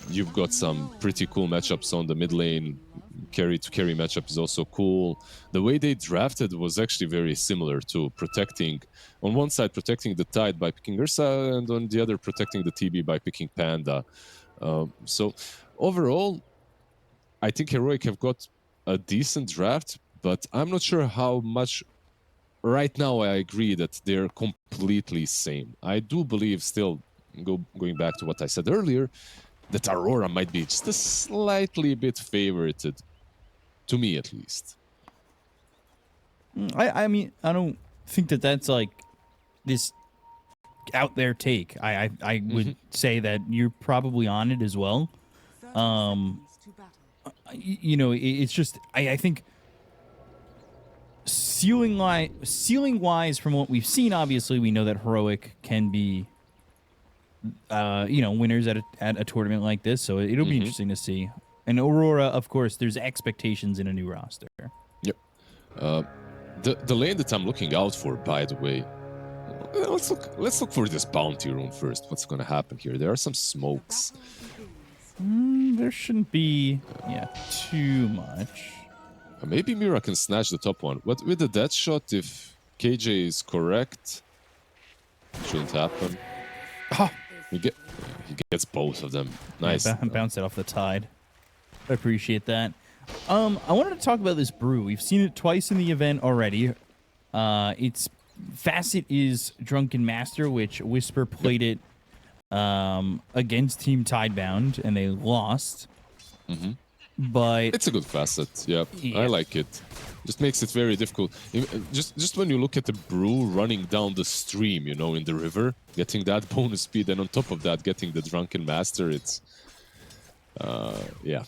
You've got some pretty cool matchups on the mid lane. Carry to carry matchup is also cool. The way they drafted was actually very similar to protecting, on one side protecting the Tide by picking Ursa, and on the other protecting the TB by picking Panda. So overall, I think Heroic have got a decent draft, but I'm not sure how much. Right now, I agree that they're completely same. I do believe still, going back to what I said earlier, that Aurora might be just a slightly bit favorited, to me at least. I mean, I don't think that that's like this out there take. I would say that you're probably on it as well. You know, it's just I think ceiling wise from what we've seen, obviously we know that Heroic can be you know, winners at a tournament like this, so it'll be interesting to see. And Aurora, of course, there's expectations in a new roster. Yep. The lane that I'm looking out for, by the way, let's look for this bounty rune first. What's gonna happen here? There are some smokes. There shouldn't be too much. Maybe Mira can snatch the top one. But with the death shot, if KJ is correct, shouldn't happen. Oh. He gets both of them. Nice. Yeah, bounce it off the Tide. I appreciate that. I wanted to talk about this brew. We've seen it twice in the event already. Its facet is Drunken Master, which Whisper played it against Team Tidebound, and they lost. But it's a good facet. Yeah, I like it. Just makes it very difficult. Just when you look at the brew running down the stream, you know, in the river, getting that bonus speed, and on top of that, getting the Drunken Master, it's yeah.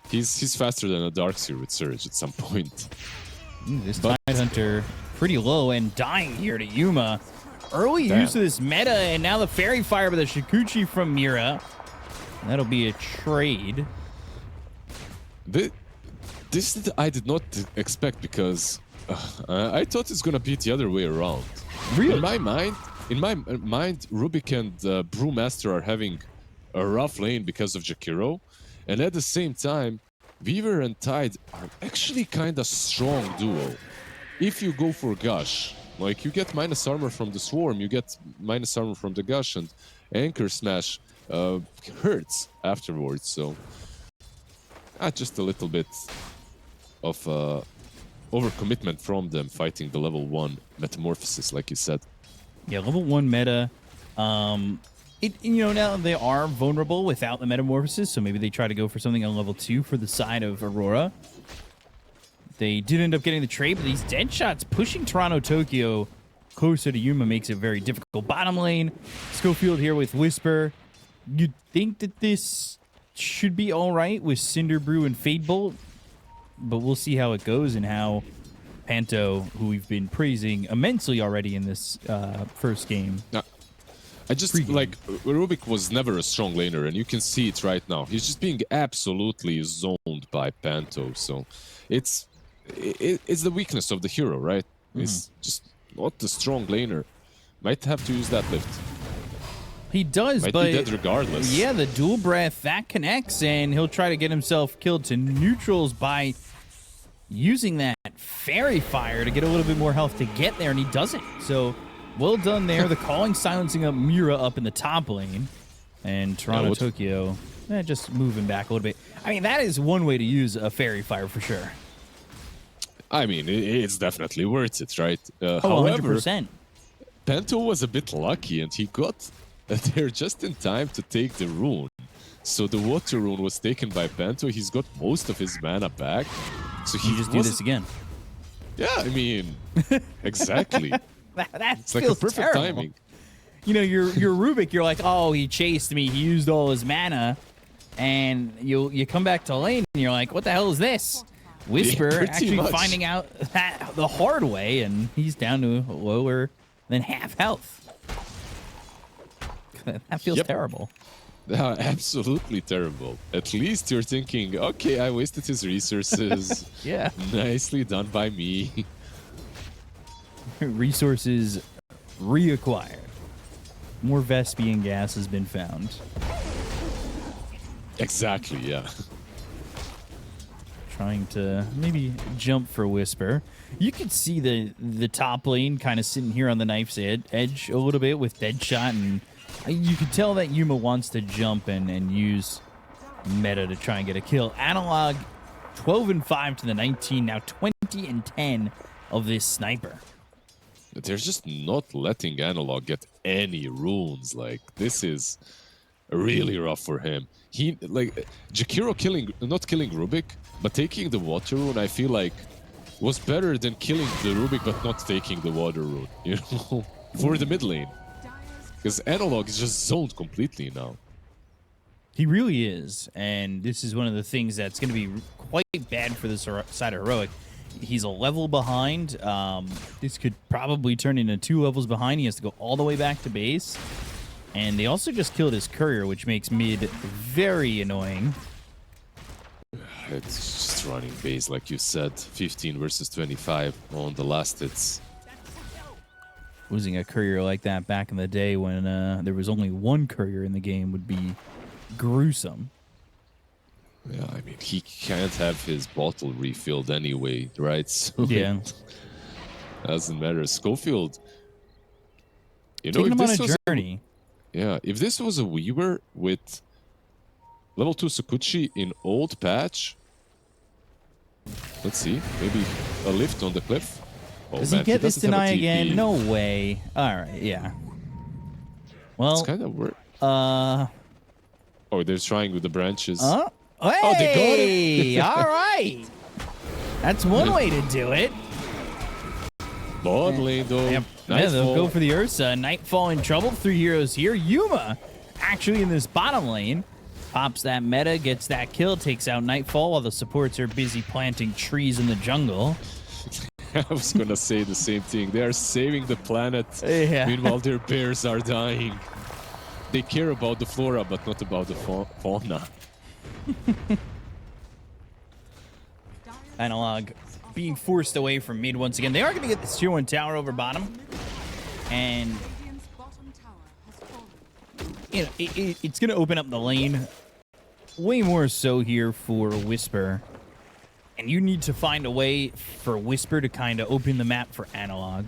He's faster than a Darkseer with Surge at some point. This Tidehunter pretty low and dying here to Yuma. Early use of this meta, and now the Fairy Fire with a Shikuchi from Mira. That'll be a trade. This I did not expect, because I thought it's gonna be the other way around. Really? In my mind, Rubik and Brewmaster are having a rough lane because of Jakiro, and at the same time, Weaver and Tide are actually kind of strong duo. If you go for Gush, like you get minus armor from the Swarm, you get minus armor from the Gush, and Anchor Smash hurts afterwards. So just a little bit of overcommitment from them fighting the level 1 Metamorphosis, like you said. Yeah, level 1 meta. You know, now they are vulnerable without the Metamorphosis, so maybe they try to go for something on level 2 for the side of Aurora. They did end up getting the trade, but these dead shots pushing Toronto Tokyo closer to Yuma makes it very difficult. Bottom lane, Schofield here with Whisper. You'd think that this should be all right with Cinder Brew and Fadebolt, but we'll see how it goes and how Panto, who we've been praising immensely already in this first game. I just like Rubik was never a strong laner, and you can see it right now. He's just being absolutely zoned by Panto. So it's the weakness of the hero, right? He's just not the strong laner. Might have to use that lift. He does, Might but be dead regardless. Yeah, the dual breath that connects, and he'll try to get himself killed to neutrals by using that Fairy Fire to get a little bit more health to get there, and he doesn't. So well done there. The calling silencing up Mira up in the top lane, and Toronto Tokyo just moving back a little bit. I mean, that is one way to use a Fairy Fire for sure. I mean, it's definitely worth it, right? However, 100%. Panto was a bit lucky, and he got there just in time to take the rune. So the water rune was taken by Panto. He's got most of his mana back. So he just do this again. Yeah, I mean, exactly. It's like a perfect timing. You know, you're Rubik. You're like, oh, he chased me. He used all his mana, and you come back to lane, and you're like, what the hell is this? Whisper actually finding out that the hard way, and he's down to lower than half health. That feels terrible. Absolutely terrible. At least you're thinking, okay, I wasted his resources. Yeah. Nicely done by me. Resources reacquired. More Vespian gas has been found. Exactly, yeah. Trying to maybe jump for Whisper. You can see the top lane kind of sitting here on the knife's edge a little bit with Deadshot, and you can tell that Yuma wants to jump and use meta to try and get a kill. Analog 12-5 to the 19, now 20-10 of this sniper. They're just not letting Analog get any runes. Like, this is really rough for him. He, like, Jakiro not killing Rubik, but taking the water rune, I feel like, was better than killing the Rubik but not taking the water rune, you know, for the mid lane. Because Analog is just zoned completely now. He really is, and this is one of the things that's going to be quite bad for this side of Heroic. He's a level behind. This could probably turn into 2 levels behind. He has to go all the way back to base. And they also just killed his courier, which makes mid very annoying. It's just running base, like you said. 15 versus 25 on the last hits. Losing a courier like that back in the day when there was only 1 courier in the game would be gruesome. Yeah, I mean, he can't have his bottle refilled anyway, right? So Yeah. Doesn't matter. Schofield, you know, Taking if him on this a was journey. yeah, if this was a Weaver with level 2 Sukuchi in old patch, let's see, maybe a lift on the cliff. Oh, Does man, he get this doesn't have a deny TP. again? No way. All right, yeah. Well, It's kind of weird. uh, Oh, they're trying with the branches. hey, Oh, they got it. all right. That's one way to do it. Bot lane, though. Yep. Yeah, they'll go for the Ursa. Nightfall in trouble. 3 heroes here. Yuma actually in this bottom lane. Pops that meta, gets that kill, takes out Nightfall while the supports are busy planting trees in the jungle. I was gonna say the same thing. They are saving the planet. Yeah. Meanwhile, their bears are dying. They care about the flora, but not about the fauna. Analog being forced away from mid once again. They are going to get this tier 1 tower over bottom. And you know, it's going to open up the lane way more so here for Whisper. And you need to find a way for Whisper to kind of open the map for Analog.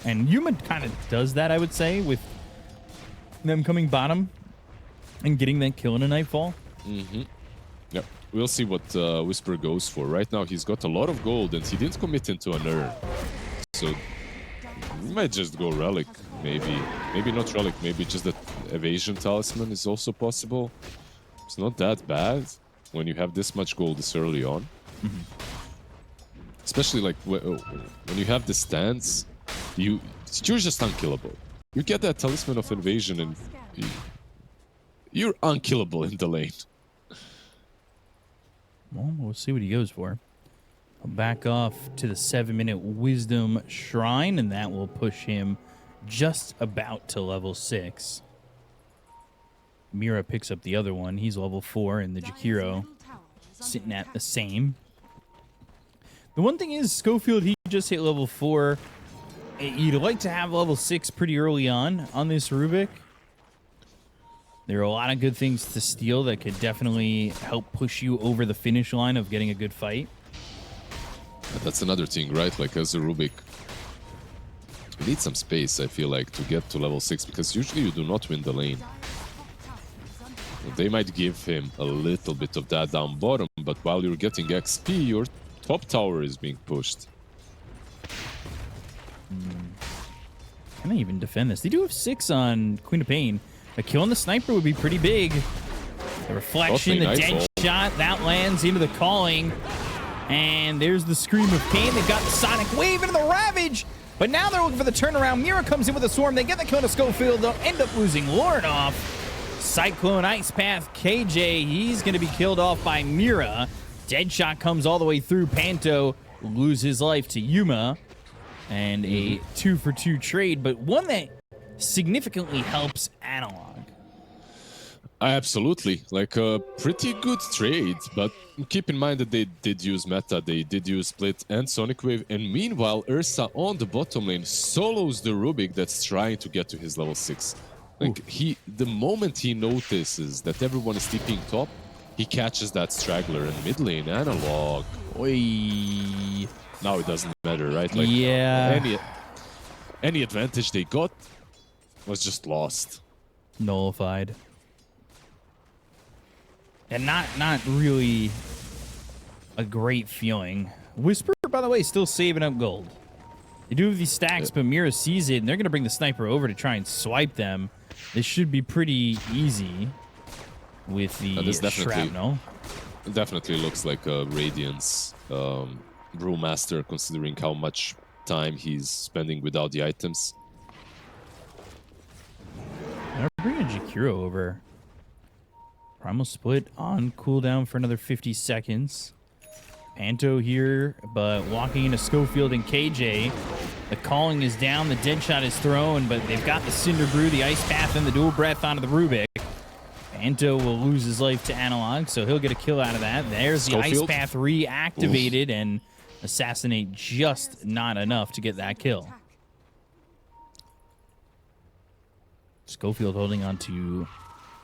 And Yuma kind of does that, I would say, with them coming bottom and getting that kill in a Nightfall. Mm-hmm. Yep. We'll see what Whisper goes for. Right now, he's got a lot of gold, and he didn't commit into an urn. So he might just go Relic, maybe. Maybe not Relic, maybe just the Evasion Talisman is also possible. It's not that bad when you have this much gold this early on. Mm-hmm. Especially like when you have the stance, you're just unkillable. You get that Talisman of Invasion and you're unkillable in the lane. Well, we'll see what he goes for. I'll back off to the 7-minute Wisdom Shrine, and that will push him just about to level 6. Mira picks up the other one. He's level 4, and the Jakiro sitting at the same. The one thing is, Schofield, he just hit level 4. You'd like to have level 6 pretty early on this Rubik. There are a lot of good things to steal that could definitely help push you over the finish line of getting a good fight. That's another thing, right? Like, as a Rubik, you need some space, I feel like, to get to level 6, because usually you do not win the lane. They might give him a little bit of that down bottom, but while you're getting XP, your top tower is being pushed. Can they even defend this? They do have 6 on Queen of Pain. A kill on the sniper would be pretty big. The reflection, the dead shot, that lands into the calling. And there's the Scream of Pain. They've got the Sonic Wave into the Ravage. But now they're looking for the turnaround. Mira comes in with a Swarm. They get the kill to Schofield. They'll end up losing Lauren off. Cyclone Ice Path KJ, he's going to be killed off by Mira. Deadshot comes all the way through. Panto loses his life to Yuma. And a 2-for-2 trade, but one that significantly helps Analog. Absolutely, like a pretty good trade, but keep in mind that they did use meta, they did use split and Sonic Wave, and meanwhile Ursa on the bottom lane solos the Rubik that's trying to get to his level 6. Like, the moment he notices that everyone is TPing top, He catches that straggler in mid lane. Analog. Oy. Now it doesn't matter, right? Like, yeah. Any advantage they got was just lost. Nullified. And not really a great feeling. Whisper, by the way, still saving up gold. They do have these stacks, but Mira sees it, and they're going to bring the sniper over to try and swipe them. This should be pretty easy with the shrapnel. It definitely looks like a Radiance Brewmaster, considering how much time he's spending without the items. They're bringing Jakiro over. Primal Split on cooldown for another 50 seconds. Panto here, but walking into Schofield and KJ. The calling is down, the dead shot is thrown, but they've got the Cinder Brew, the Ice Path, and the Dual Breath onto the Rubik. Panto will lose his life to Analog, so he'll get a kill out of that. There's Schofield. the Ice Path reactivated, and Assassinate just not enough to get that kill. Schofield holding on to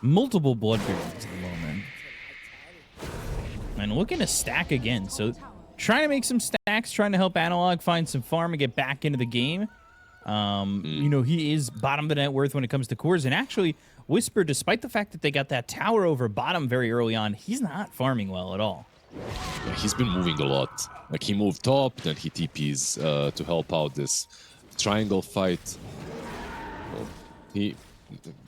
multiple blood grenades at the moment. And looking to stack again. So trying to make some stacks, trying to help Analog find some farm and get back into the game. You know, he is bottom of the net worth when it comes to cores. And actually, Whisper, despite the fact that they got that tower over bottom very early on, he's not farming well at all. Yeah, he's been moving a lot. Like, he moved top, then he TPs to help out this triangle fight. Well,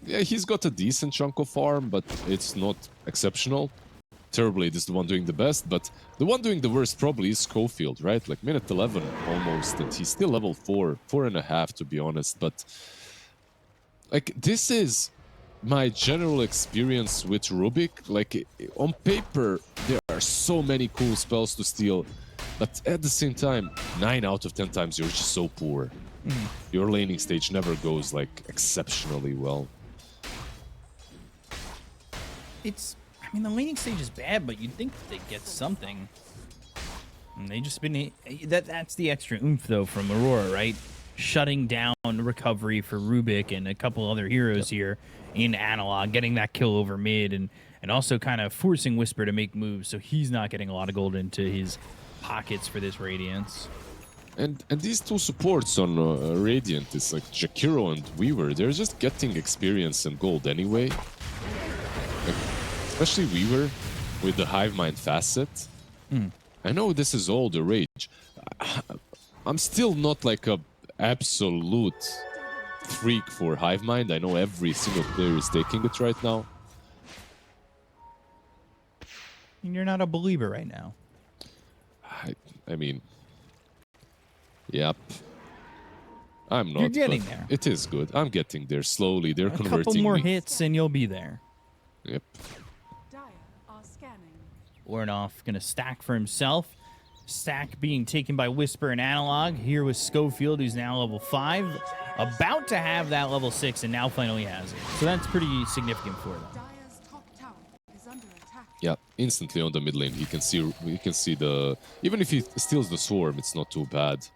he's got a decent chunk of farm, but it's not exceptional. Terrorblade is the one doing the best, but the one doing the worst probably is Schofield, right? Like, minute 11 almost, and he's still level 4.5 to be honest. But like, this is my general experience with Rubik. Like, on paper there are so many cool spells to steal, but at the same time, 9 out of 10 times you're just so poor. Your laning stage never goes like exceptionally well. I mean, the laning stage is bad, but you'd think they'd get something. And they just been... That's the extra oomph, though, from Aurora, right? Shutting down recovery for Rubik and a couple other heroes here in Analog, getting that kill over mid, and also kind of forcing Whisper to make moves, so he's not getting a lot of gold into his pockets for this Radiance. And these two supports on Radiant, it's like Jakiro and Weaver, they're just getting experience and gold anyway. Like, especially Weaver with the Hive Mind facet. I know this is all the rage. I'm still not like a absolute freak for Hive Mind. I know every single player is taking it right now. And you're not a believer right now. I mean, yep. I'm not. You're getting there. It is good. I'm getting there slowly. They're converting A couple more me. hits and you'll be there. Yep. Ornoff going to stack for himself. Stack being taken by Whisper and Analog. Here with Schofield, who's now level 5. About to have that level 6, and now finally has it. So that's pretty significant for them. Yeah, instantly on the mid lane, he can see the... Even if he steals the swarm, it's not too bad.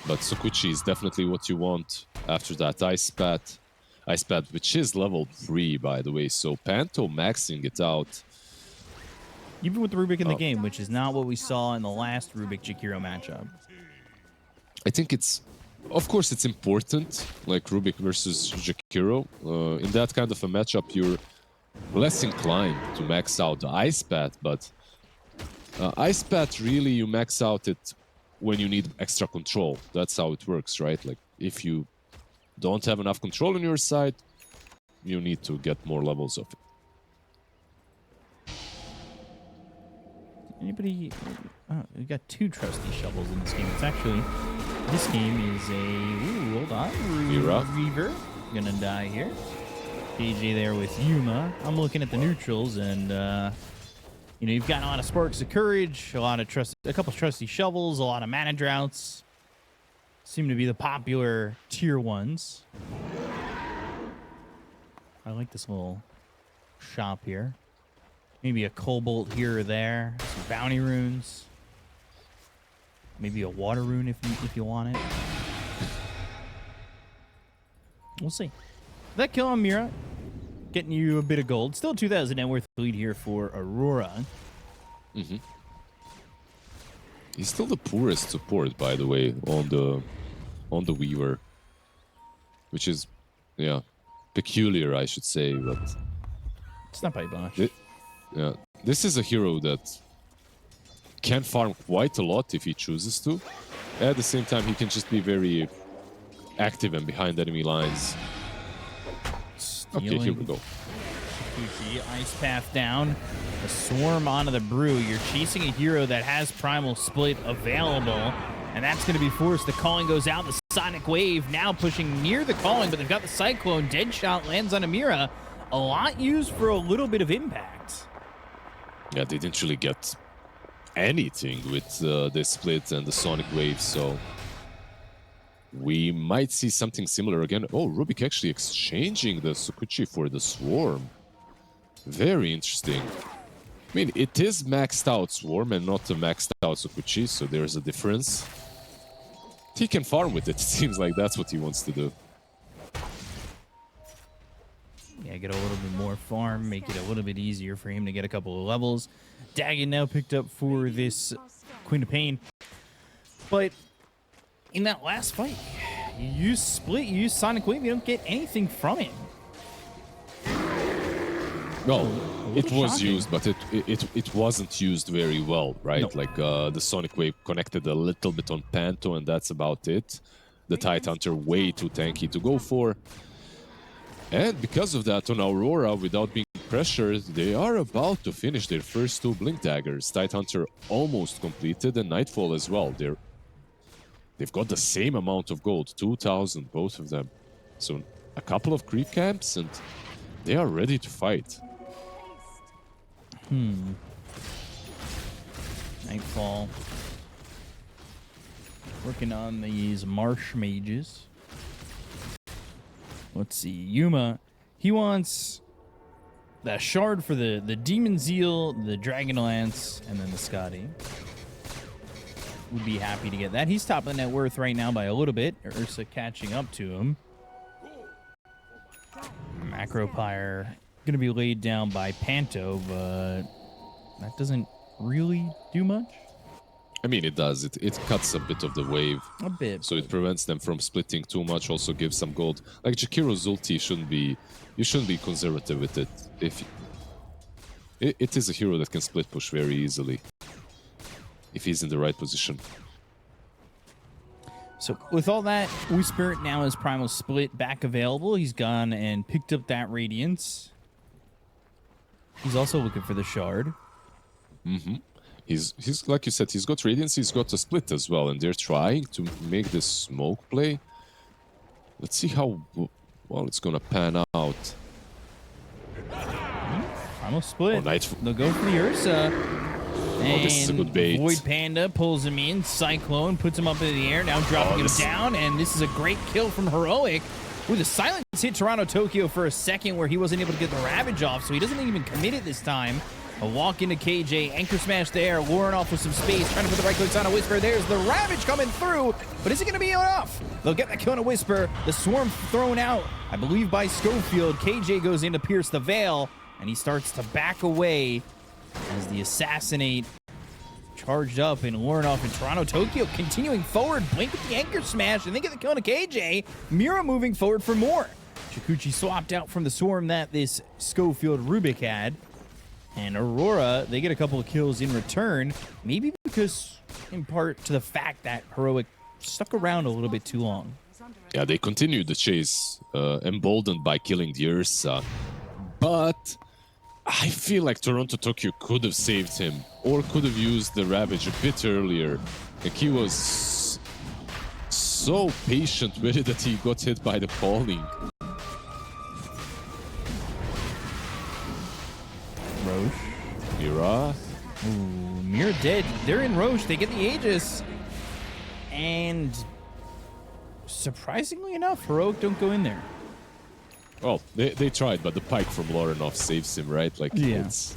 But Sokuchi is definitely what you want after that Ice Pat. Ice Pat, which is level 3, by the way. So Panto maxing it out. Even with the Rubik in the game, which is not what we saw in the last Rubik-Jakiro matchup. I think it's... Of course, it's important, like Rubik versus Jakiro. In that kind of a matchup, you're less inclined to max out the Ice Pat, but Ice Pat, really, you max out it when you need extra control. That's how it works, right? Like, if you don't have enough control on your side, you need to get more levels of it. Anybody? We got 2 trusty shovels in this game. It's actually... This game is a... Ooh, hold on. Reaver. Gonna die here. PJ there with Yuma. I'm looking at the neutrals, and, you know, you've got a lot of Sparks of Courage, a couple trusty shovels, a lot of mana droughts. Seem to be the popular tier 1s. I like this little shop here. Maybe a Cobalt here or there. Some bounty runes. Maybe a water rune if you want it. We'll see. That kill on Mira. getting you a bit of gold. Still 2,000 net worth lead here for Aurora. Mm-hmm. He's still the poorest support, by the way, on the Weaver, which is, yeah, peculiar, I should say, but it's not by much. Yeah, this is a hero that can farm quite a lot if he chooses to. At the same time, he can just be very active and behind enemy lines. Okay, here we go. Ice path down. A swarm onto the brew. You're chasing a hero that has primal split available, and that's going to be forced. The calling goes out. The sonic wave now pushing near the calling, but they've got the cyclone. Dead shot lands on Amira. A lot used for a little bit of impact. Yeah, they didn't really get anything with the split and the sonic wave, so we might see something similar again. Oh, Rubik actually exchanging the Sukuchi for the Swarm. Very interesting. I mean, it is maxed out Swarm and not a maxed out Sukuchi, so there's a difference. He can farm with it. It seems like that's what he wants to do. Yeah, get a little bit more farm, make it a little bit easier for him to get a couple of levels. Dagon now picked up for this Queen of Pain. But in that last fight, you use Split, you use Sonic Wave, you don't get anything from it. No, it was shocking. used, but it wasn't used very well, right? No. Like the Sonic Wave connected a little bit on Panto, and that's about it. The Tidehunter way too tanky to go for. And because of that, on Aurora, without being pressured, they are about to finish their first two Blink Daggers. Tidehunter almost completed, and Nightfall as well. They've got the same amount of gold, 2,000, both of them. So a couple of creep camps, and they are ready to fight. Nightfall. Working on these Marsh Mages. Let's see. Yuma, he wants the Shard for the Demon Zeal, the Dragon Lance, and then the Scotty. Would be happy to get that. He's top of the net worth right now by a little bit. Ursa catching up to him. Macropyre going to be laid down by Panto, but that doesn't really do much. I mean, it does. It cuts a bit of the wave. A bit. So it prevents them from splitting too much, also gives some gold. Like Jakiro's ulti you shouldn't be conservative with it. It is a hero that can split push very easily if he's in the right position. So with all that, Whisper now has Primal Split back available. He's gone and picked up that Radiance. He's also looking for the Shard. Mm-hmm. He's like you said, he's got Radiance, he's got a Split as well, and they're trying to make this smoke play. Let's see how well it's gonna pan out. Primal Split. Oh, nice. They'll go for the Ursa. Oh, this is a good bait. Void Panda pulls him in. Cyclone puts him up in the air, now dropping him down, and this is a great kill from Heroic. With a silence hit Toronto Tokyo for a second where he wasn't able to get the Ravage off, so he doesn't even commit it this time. A walk into KJ, Anchor Smash there, luring off with some space, trying to put the right clicks on a Whisper. There's the Ravage coming through, but is it going to be enough? They'll get that kill on a Whisper. The Swarm thrown out, I believe, by Schofield. KJ goes in to pierce the Veil, and he starts to back away as the Assassinate charged up and luring off in Toronto Tokyo, continuing forward. Blink with the Anchor Smash, and they get the kill on a KJ. Mira moving forward for more. Chikuchi swapped out from the Swarm that this Schofield Rubik had. And Aurora, they get a couple of kills in return, maybe because, in part, to the fact that Heroic stuck around a little bit too long. Yeah, they continued the chase, emboldened by killing the Ursa. But I feel like Toronto Tokyo could have saved him, or could have used the Ravage a bit earlier. Like, he was so patient with it that he got hit by the calling. Roche. Mira. Ooh, Mira dead. They're in Roche. They get the Aegis. And surprisingly enough, Heroic don't go in there. Well, they tried, but the pike from Lorenov saves him, right? Like, yeah. It's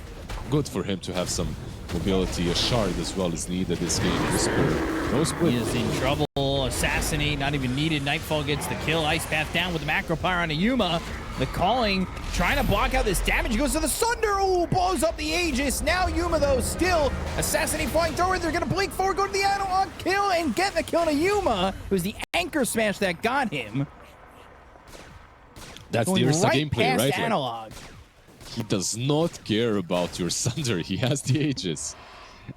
good for him to have some mobility. A shard as well is needed this game. No split. He is in trouble. Assassinate, not even needed. Nightfall gets the kill. Ice Path down with the Macropyre on a Yuma. The calling, trying to block out this damage. He goes to the Sunder. Ooh, blows up the Aegis. Now Yuma, though, still assassinate flying thrower. They're going to blink forward, go to the analog kill, and get the kill to Yuma. It was the anchor smash that got him. That's the Ursa gameplay, right? Analog. He does not care about your Sunder. He has the Aegis.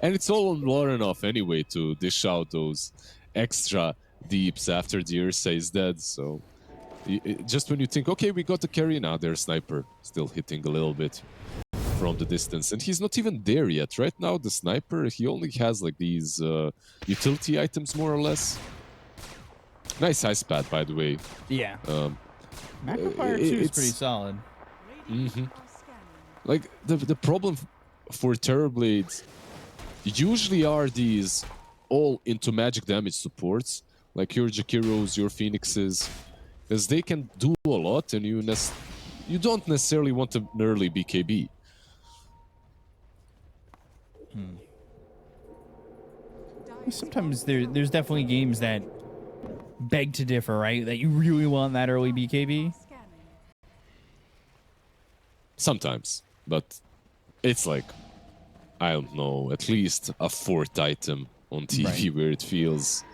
And it's all on Lorenov anyway to dish out those extra deeps after the Ursa is dead. So just when you think, okay, we got the carry, now their sniper still hitting a little bit from the distance. And he's not even there yet. Right now, the sniper, he only has like these utility items more or less. Nice ice pad, by the way. Yeah. Macrofire 2 is pretty solid. Like, the problem for Terrorblade usually are these all into magic damage supports, like your Jakiros, your Phoenixes, because they can do a lot, and you don't necessarily want an early BKB. Sometimes there's definitely games that beg to differ, right? That you really want that early BKB. Sometimes, but it's like, I don't know, at least a 4th item on TV where it feels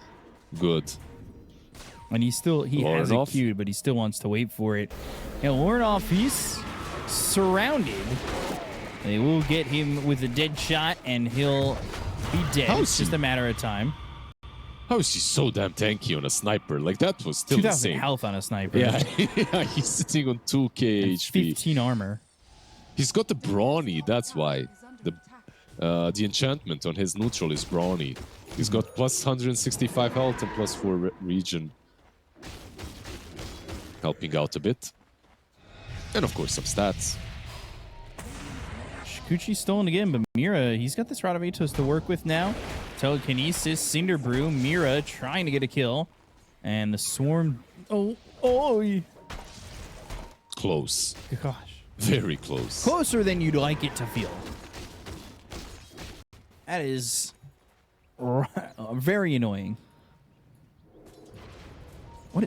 good. And he has it queued, but he still wants to wait for it. And Lorenov, he's surrounded. They will get him with a dead shot, and he'll be dead. It's just a matter of time. How is he so damn tanky on a sniper? Like, that was still 2,000 insane. health on a sniper. Yeah, yeah, he's sitting on 2k and HP. 15 armor. He's got the brawny, that's why. The enchantment on his neutral is brawny. He's got plus 165 health and plus 4 regen. Helping out a bit. And of course some stats. Shikuchi's stolen again, but Mira, he's got this Rod of Atos to work with now. Telekinesis, Cinder Brew, Mira trying to get a kill. And the Swarm... Oh! Close. Gosh. Very close. Closer than you'd like it to feel. That is very annoying.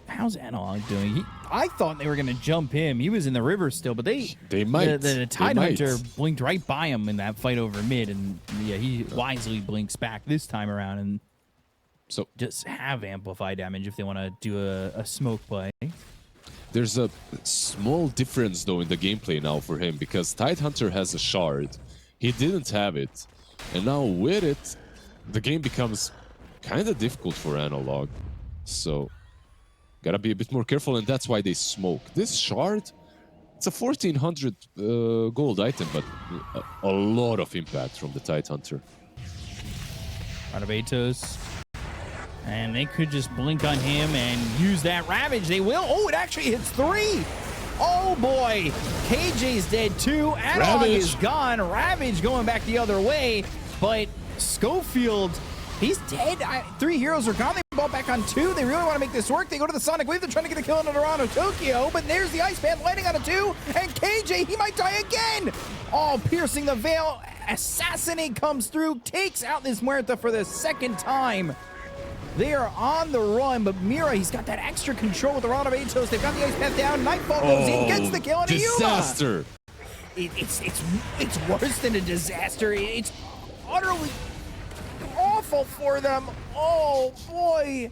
How's Analog doing? I thought they were going to jump him. He was in the river still, but they might. The Tide Hunter blinked right by him in that fight over mid, and yeah, he wisely blinks back this time around and so just have amplify damage if they want to do a smoke play. There's a small difference though in the gameplay now for him, because Tidehunter has a shard. He didn't have it. And now with it, the game becomes kind of difficult for Analog. So, gotta be a bit more careful, and that's why they smoke. This shard, it's a 1400 gold item, but a lot of impact from the Tidehunter. Out of Atos. And they could just blink on him and use that Ravage. They will. Oh, it actually hits 3. Oh, boy. KJ's dead, too. Analog is gone. Ravage going back the other way. But Schofield, he's dead. 3 heroes are gone. They ball back on 2. They really want to make this work. They go to the Sonic Wave. They're trying to get a kill on Toronto, Tokyo. But there's the Ice Band landing on a 2. And KJ, he might die again. Oh, piercing the veil. Assassinate comes through. Takes out this Muerta for the 2nd time. They are on the run, but Mira, he's got that extra control with the Rod of Atos. They've got the Ice Path down. Nightfall goes in, gets the kill on a Yuma. Disaster. It's worse than a disaster. It's utterly awful for them. Oh, boy.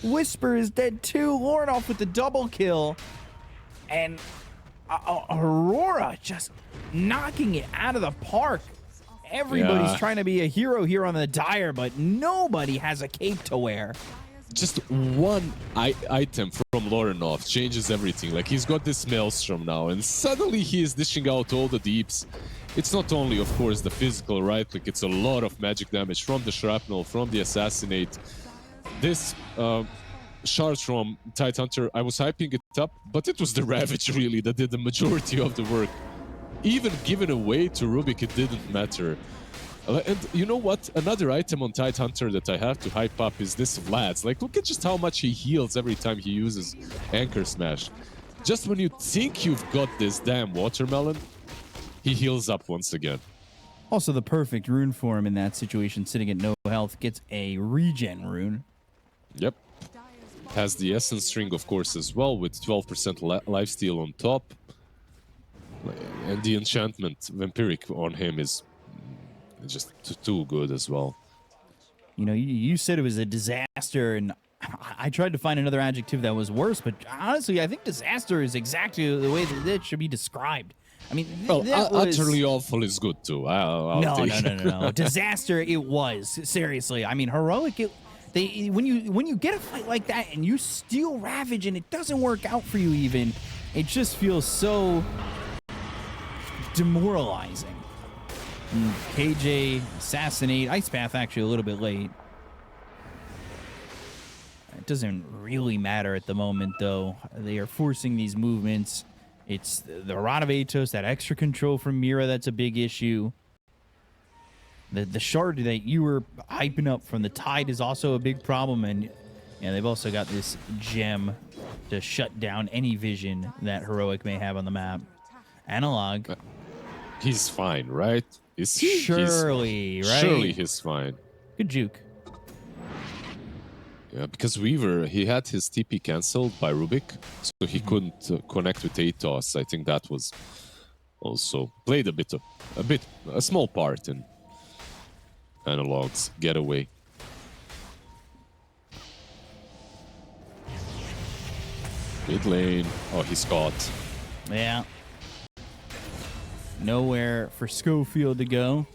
Whisper is dead, too. Lorenov with the double kill. And Aurora just knocking it out of the park. Everybody's trying to be a hero here on the Dire, but nobody has a cape to wear. Just one item from Lorenov changes everything. Like, he's got this Maelstrom now, and suddenly he is dishing out all the deeps. It's not only, of course, the physical, right? Like, it's a lot of magic damage from the Shrapnel, from the Assassinate. This shard from Tidehunter, I was hyping it up, but it was the Ravage, really, that did the majority of the work. Even given away to Rubik, it didn't matter. And you know what? Another item on Tidehunter that I have to hype up is this Vlad's. Like, look at just how much he heals every time he uses Anchor Smash. Just when you think you've got this damn watermelon, he heals up once again. Also, the perfect rune for him in that situation, sitting at no health, gets a regen rune. Yep. has the Essence String, of course, as well, with 12% lifesteal on top. And the enchantment Vampiric on him is just too good as well. You know, you said it was a disaster, and I tried to find another adjective that was worse, but honestly, I think disaster is exactly the way that it should be described. I mean, well, that was... utterly awful is good too. No. Disaster it was. Seriously. I mean, heroic. When you get a fight like that and you steal Ravage and it doesn't work out for you, even, it just feels so demoralizing. KJ assassinate Ice Path actually a little bit late. It doesn't really matter at the moment, though. They are forcing these movements. It's the Rod of Atos, that extra control from Mira, that's a big issue. The shard that you were hyping up from the Tide is also a big problem, and they've also got this gem to shut down any vision that Heroic may have on the map. Analog. He's fine, right? Surely, right? Surely he's fine. Good juke. Yeah, because Weaver, he had his TP cancelled by Rubik, so he couldn't connect with Atos. I think that was also played a small part in Analog's getaway. Mid lane. Oh, he's caught. Yeah. Nowhere for Schofield to go.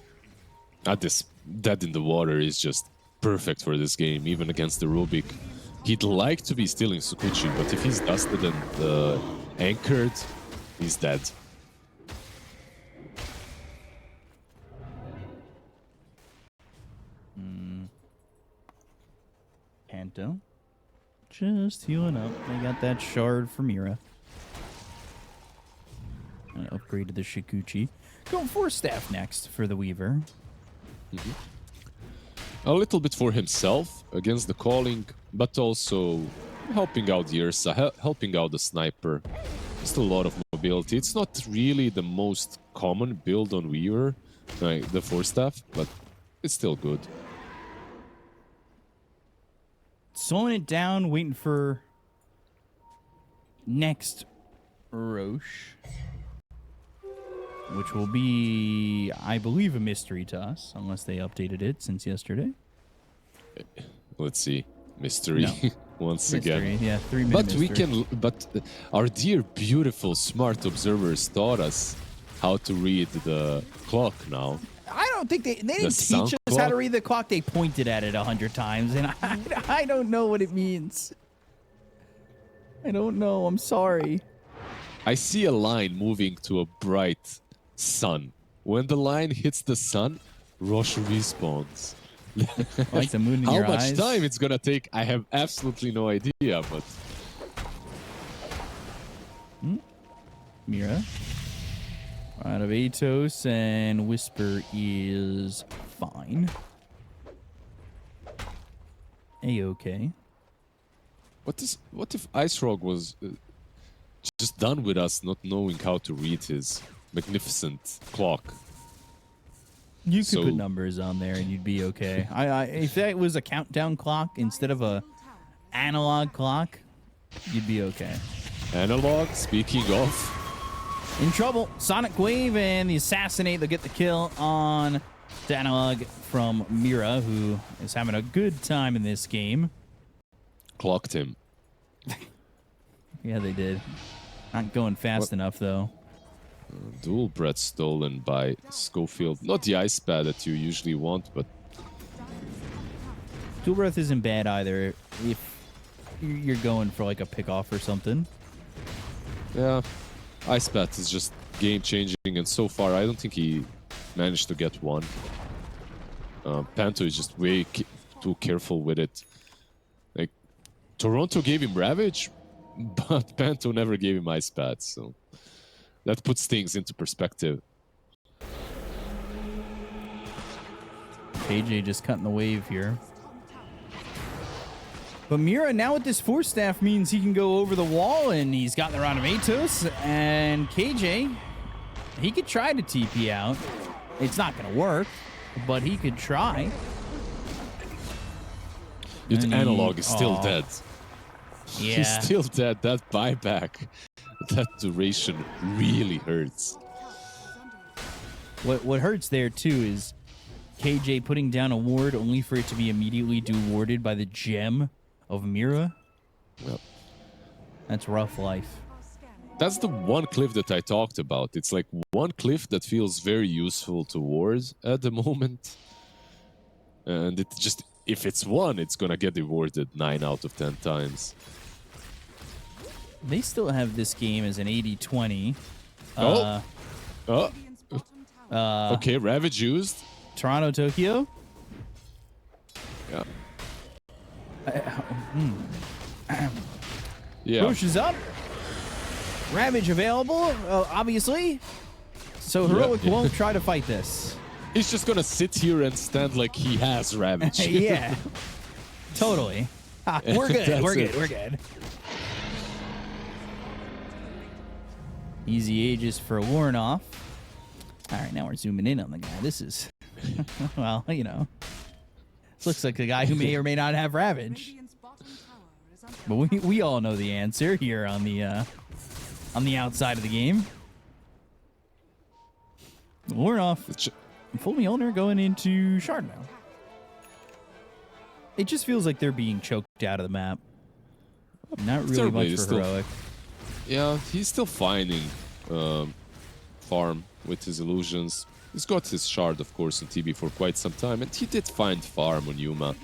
This dead in the water is just perfect for this game, even against the Rubik. He'd like to be stealing Sukuchi, but if he's dusted and anchored, he's dead. Panto. Just healing up. They got that shard for Mira. And upgrade to the Shikuchi. Going for Staff next for the Weaver. A little bit for himself against the calling, but also helping out the Ursa, helping out the sniper. Just a lot of mobility. It's not really the most common build on Weaver, like the 4-staff, but it's still good. Slowing it down, waiting for next Roche, which will be, I believe, a mystery to us, unless they updated it since yesterday. Let's see. Mystery. No. Once Mystery, again. yeah, 3 minute mystery. But our dear, beautiful, smart observers taught us how to read the clock now. I don't think they didn't teach us how to read the clock. They pointed at it 100 times, and I don't know what it means. I don't know. I'm sorry. I see a line moving to a bright sun. When the line hits the sun, Roche respawns. Like the moon in How your much eyes. time it's gonna take, I have absolutely no idea, but... Mira. Out of Atos, and Whisper is fine. A-okay. What if Ice Rogue was just done with us not knowing how to read his magnificent clock? You could put numbers on there and you'd be okay. If that was a countdown clock instead of a analog clock, you'd be okay. Analog, speaking of... In trouble. Sonic Wave and the Assassinate. They'll get the kill on the Analog from Mira, who is having a good time in this game. Clocked him. Yeah, they did. Not going fast enough, though. Dual breath stolen by Schofield. Not the ice pad that you usually want, but... Dual breath isn't bad either if you're going for like a pick-off or something. Yeah. Ice pad is just game-changing, and so far I don't think he managed to get one. Panto is just way too careful with it. Like, Toronto gave him Ravage, but Panto never gave him Ice Pad, so that puts things into perspective. KJ just cutting the wave here. But Mira now with this 4-staff means he can go over the wall, and he's got the Rod of Atos, and KJ, he could try to TP out. It's not going to work, but he could try. Analog is still dead. Yeah. He's still dead. That buyback, that duration really hurts. What hurts there too is KJ putting down a ward only for it to be immediately dewarded by the gem of Mira. Well, that's rough life. That's the one cliff that I talked about. It's like one cliff that feels very useful to ward at the moment. And it just, if it's one, it's gonna get rewarded 9 out of 10 times. They still have this game as an 80-20. Okay, Ravage used. Toronto, Tokyo. Yeah. Yeah. Pushes up. Ravage available, obviously. So Heroic won't try to fight this. He's just gonna sit here and stand like he has Ravage. Yeah. Totally. We're good. We're good. We're good. Easy Aegis for Warnoff. All right, now we're zooming in on the guy. This is, well, you know, this looks like a guy who may or may not have Ravage. But we all know the answer here on the outside of the game. Warnoff, full Mjolnir going into Shard now. It just feels like they're being choked out of the map. Not really much for Heroic. Yeah, he's still finding farm with his illusions. He's got his shard, of course, on TB for quite some time, and he did find farm on Yuma.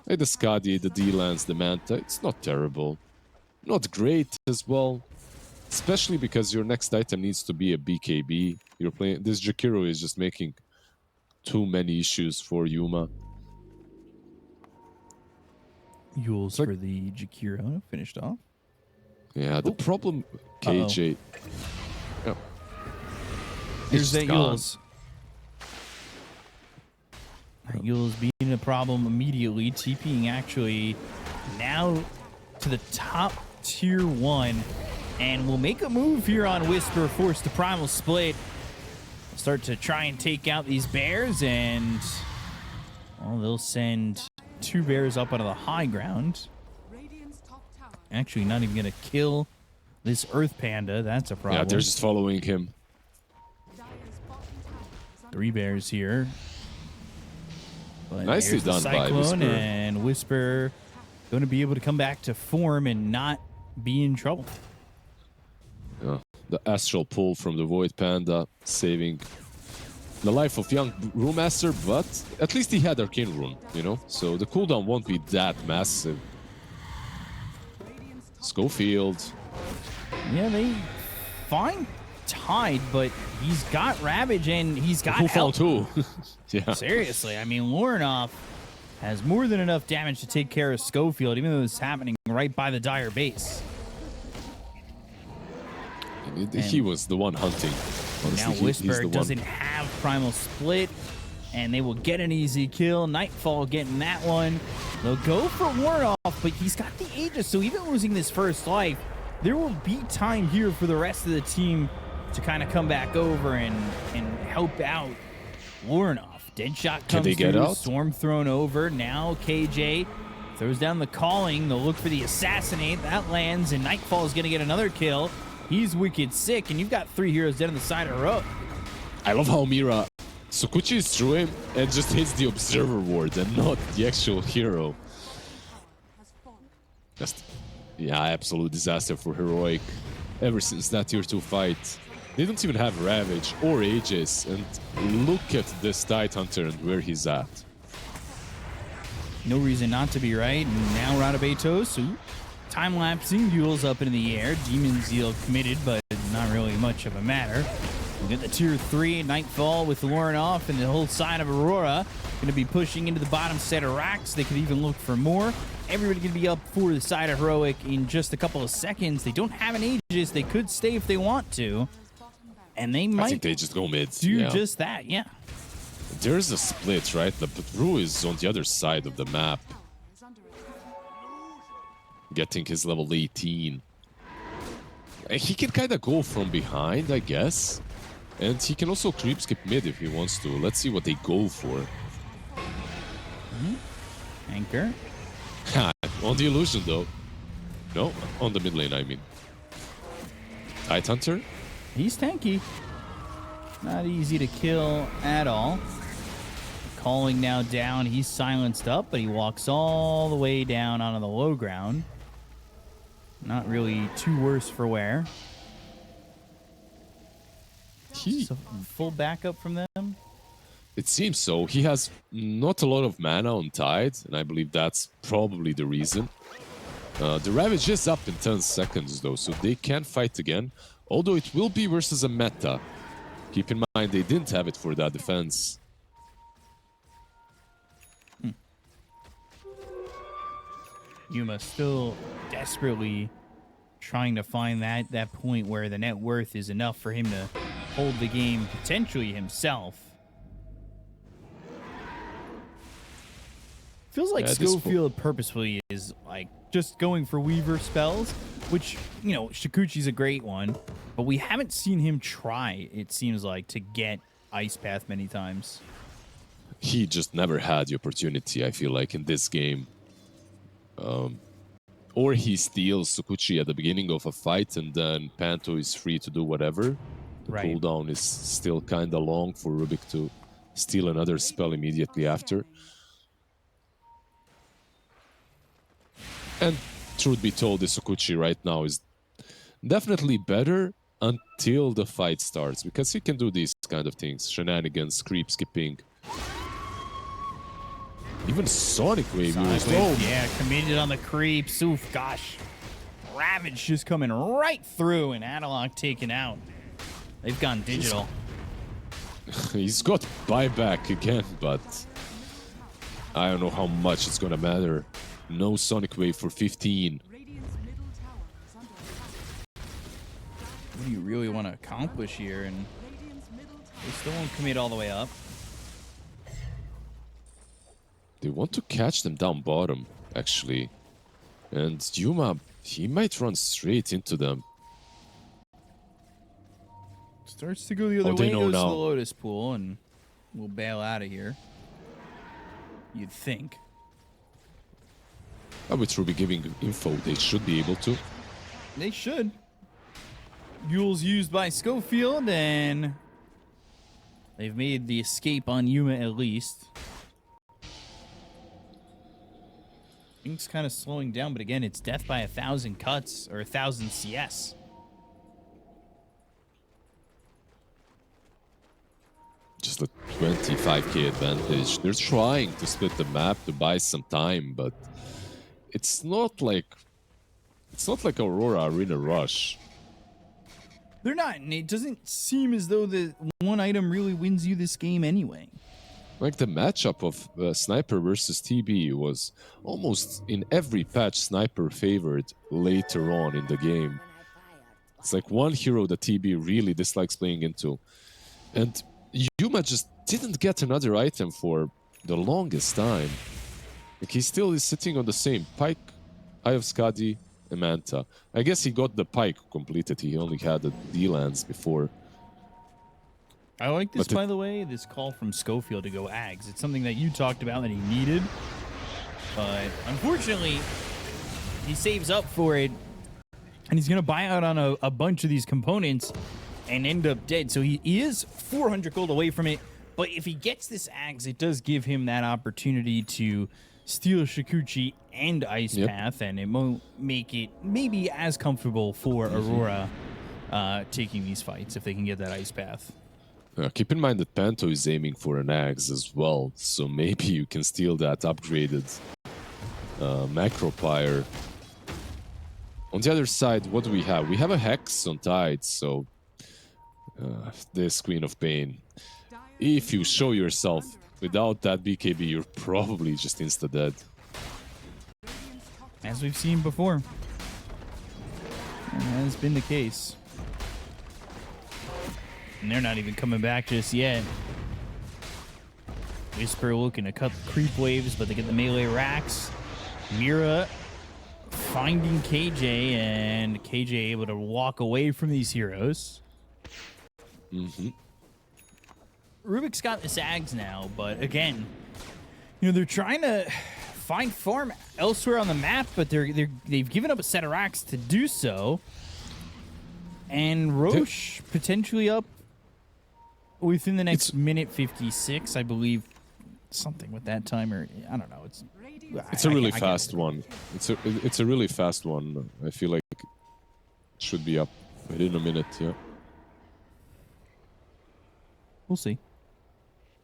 Like the Skadi, the D-Lance, the Manta, it's not terrible. Not great as well, especially because your next item needs to be a BKB. You're playing, this Jakiro is just making too many issues for Yuma. Yules for the Jakiro finished off. Yeah, the problem, KJ. Oh. Here's that Yules. Yules being a problem immediately. TPing actually now to the top tier 1. And we'll make a move here on Whisper, force the Primal Split. Start to try and take out these bears, and well, they'll send 2 bears up onto the high ground. Actually, not even going to kill this Earth Panda. That's a problem. Yeah, they're just following him. 3 bears here. But nicely done by Whisper. And Whisper going to be able to come back to form and not be in trouble. Yeah, the astral pull from the Void Panda, saving the life of young Brewmaster, but at least he had Arcane Rune, you know? So the cooldown won't be that massive. Schofield. Yeah, they fine tied, but he's got Ravage and he's got help too. Yeah. Seriously, I mean, Warnoff has more than enough damage to take care of Schofield, even though it's happening right by the Dire base. He was the one hunting. Honestly, now Whisper doesn't have Primal Split, and they will get an easy kill. Nightfall getting that one. They'll go for Warnoff, but he's got the Aegis, so even losing this first life, there will be time here for the rest of the team to kind of come back over and help out Warnoff. Deadshot comes through, Storm thrown over. Now KJ throws down the Calling. They'll look for the Assassinate. That lands, and Nightfall is going to get another kill. He's wicked sick, and you've got 3 heroes dead on the side of the road. I love how Mira Sukuchi is through him and just hits the Observer ward and not the actual hero. Just, yeah, absolute disaster for Heroic. Ever since that tier 2 fight, they don't even have Ravage or Aegis, and look at this Tidehunter and where he's at. No reason not to be right. And now Radabetos, time-lapsing, duels up into the air. Demon Zeal committed, but not really much of a matter. We'll get the tier 3 Nightfall with Warnoff and the whole side of Aurora. Going to be pushing into the bottom set of racks. They could even look for more. Everybody going to be up for the side of Heroic in just a couple of seconds. They don't have an Aegis. They could stay if they want to. And they might I think they just go mid. do just that, yeah. There's a split, right? The Ru is on the other side of the map. Getting his level 18. He can kind of go from behind, I guess. And he can also creep skip mid if he wants to. Let's see what they go for. Anchor. On the illusion, though. No, on the mid lane, I mean. Tide Hunter? He's tanky. Not easy to kill at all. Calling now down. He's silenced up, but he walks all the way down onto the low ground. Not really too worse for wear. So full backup from them? It seems so. He has not a lot of mana on Tide, and I believe that's probably the reason. The Ravage is up in 10 seconds, though, so they can fight again. Although it will be versus a meta. Keep in mind, they didn't have it for that defense. Yuma still desperately trying to find that point where the net worth is enough for him to hold the game potentially himself. Feels like Schofield purposefully is like just going for Weaver spells, which, you know, Shikuchi's a great one, but we haven't seen him try, it seems like, to get Ice Path many times. He just never had the opportunity, I feel like, in this game. Or he steals Sukuchi at the beginning of a fight and then Panto is free to do whatever. The cooldown is still kind of long for Rubik to steal another spell immediately after. And truth be told, the Sukuchi right now is definitely better until the fight starts, because he can do these kind of things. Shenanigans, creep skipping. Even Sonic Wave. Yeah, committed on the creeps. Oof, gosh. Ravage just coming right through and Adalock taken out. They've gone digital. He's got buyback again, but I don't know how much it's going to matter. No Sonic Wave for 15. What do you really want to accomplish here? And they still won't commit all the way up. They want to catch them down bottom, actually. And Yuma, he might run straight into them. Starts to go the other way, goes to the Lotus Pool, and we'll bail out of here. You'd think. With Ruby giving info, they should be able to. They should. Yule's used by Schofield, and they've made the escape on Yuma at least. Things kind of slowing down, but again, it's death by 1,000 cuts, or 1,000 CS. Just a 25k advantage. They're trying to split the map to buy some time, but it's not like Aurora Arena Rush. They're not, and it doesn't seem as though the one item really wins you this game anyway. Like the matchup of Sniper versus TB was almost in every patch Sniper favored later on in the game. It's like one hero that TB really dislikes playing into. And Yuma just didn't get another item for the longest time. Like he still is sitting on the same Pike, Eye of Skadi, and Manta. I guess he got the Pike completed. He only had the D-lands before. I like this, by the way, this call from Schofield to go Ags. It's something that you talked about that he needed. But unfortunately, he saves up for it. And he's going to buy out on a bunch of these components and end up dead. So he is 400 gold away from it. But if he gets this Ags, it does give him that opportunity to steal Shikuchi and Ice Path. And it won't make it maybe as comfortable for Aurora taking these fights if they can get that Ice Path. Keep in mind that Panto is aiming for an Axe as well, so maybe you can steal that upgraded Macro Pyre. On the other side, what do we have? We have a Hex on Tide, so this Queen of Pain. If you show yourself without that BKB, you're probably just insta-dead. As we've seen before. And that has been the case. And they're not even coming back just yet. Whisper looking to cut the creep waves, but they get the melee racks. Mira finding KJ, and KJ able to walk away from these heroes. Rubik's got the Sags now, but again, you know, they're trying to find farm elsewhere on the map, but they've given up a set of racks to do so. And Roche potentially up within the next minute 56, I believe. Something with that timer. I don't know. It's a really fast one. It's a really fast one. I feel like it should be up within a minute. Yeah. We'll see.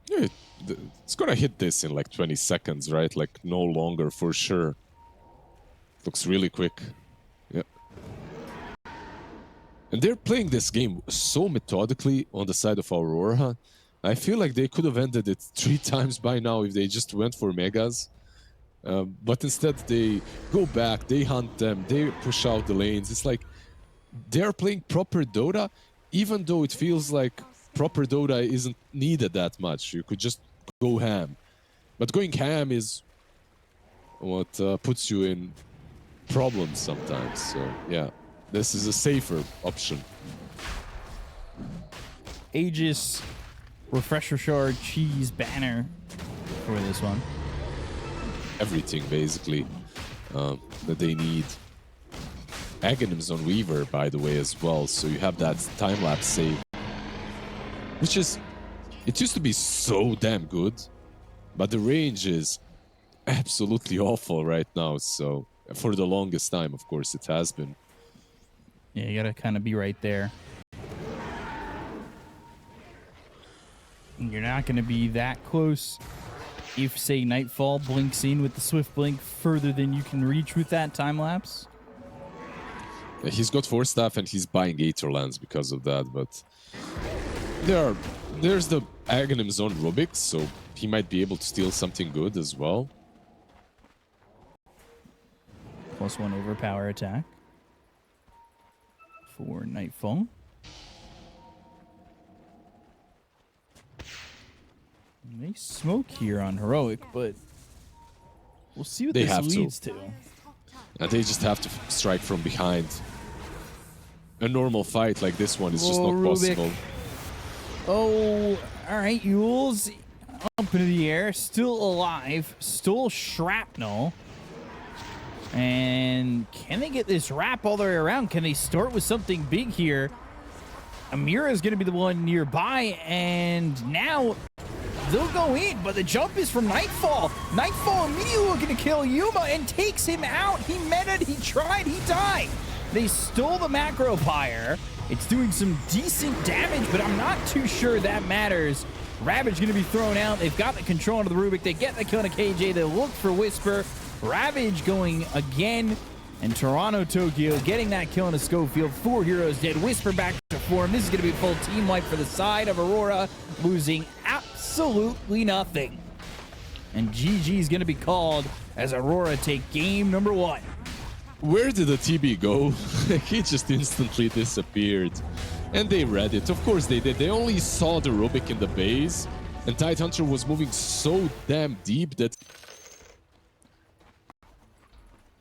Yeah, it's gonna hit this in like 20 seconds, right? Like no longer for sure. Looks really quick. Yeah. And they're playing this game so methodically on the side of Aurora. I feel like they could have ended it 3 times by now if they just went for megas. But instead they go back, they hunt them, they push out the lanes. It's like they're playing proper Dota, even though it feels like proper Dota isn't needed that much. You could just go ham. But going ham is what puts you in problems sometimes. So yeah, this is a safer option. Aegis, Refresher Shard, Cheese, Banner for this one. Everything basically that they need. Aghanims on Weaver, by the way, as well. So you have that time-lapse save, which is, it used to be so damn good, but the range is absolutely awful right now. So for the longest time, of course, it has been. Yeah, you gotta kind of be right there. You're not gonna be that close if, say, Nightfall blinks in with the Swift Blink further than you can reach with that time lapse. He's got 4 staff and he's buying Aether lands because of that, but there's the Aghanims on Rubik, so he might be able to steal something good as well. +1 overpower attack for Nightfall. They smoke here on Heroic, but we'll see what this leads to. And they just have to strike from behind. A normal fight like this one is just not possible. Oh, all right, Yules up into the air, still alive, stole Shrapnel. And can they get this wrap all the way around? Can they start with something big here? Amira is going to be the one nearby, and now they'll go in, but the jump is from Nightfall. Nightfall immediately looking to kill Yuma and takes him out. He meted, he tried, he died. They stole the Macro Pyre. It's doing some decent damage, but I'm not too sure that matters. Ravage going to be thrown out. They've got the control into the Rubik. They get the kill on a KJ. They look for Whisper. Ravage going again. And Toronto Tokyo getting that kill on a Schofield. 4 heroes dead. Whisper back to form. This is going to be a full team wipe for the side of Aurora, losing absolutely nothing. And GG is going to be called as Aurora take game number 1. Where did the TB go? He just instantly disappeared. And they read it. Of course they did. They only saw the Rubik in the base. And Tidehunter was moving so damn deep that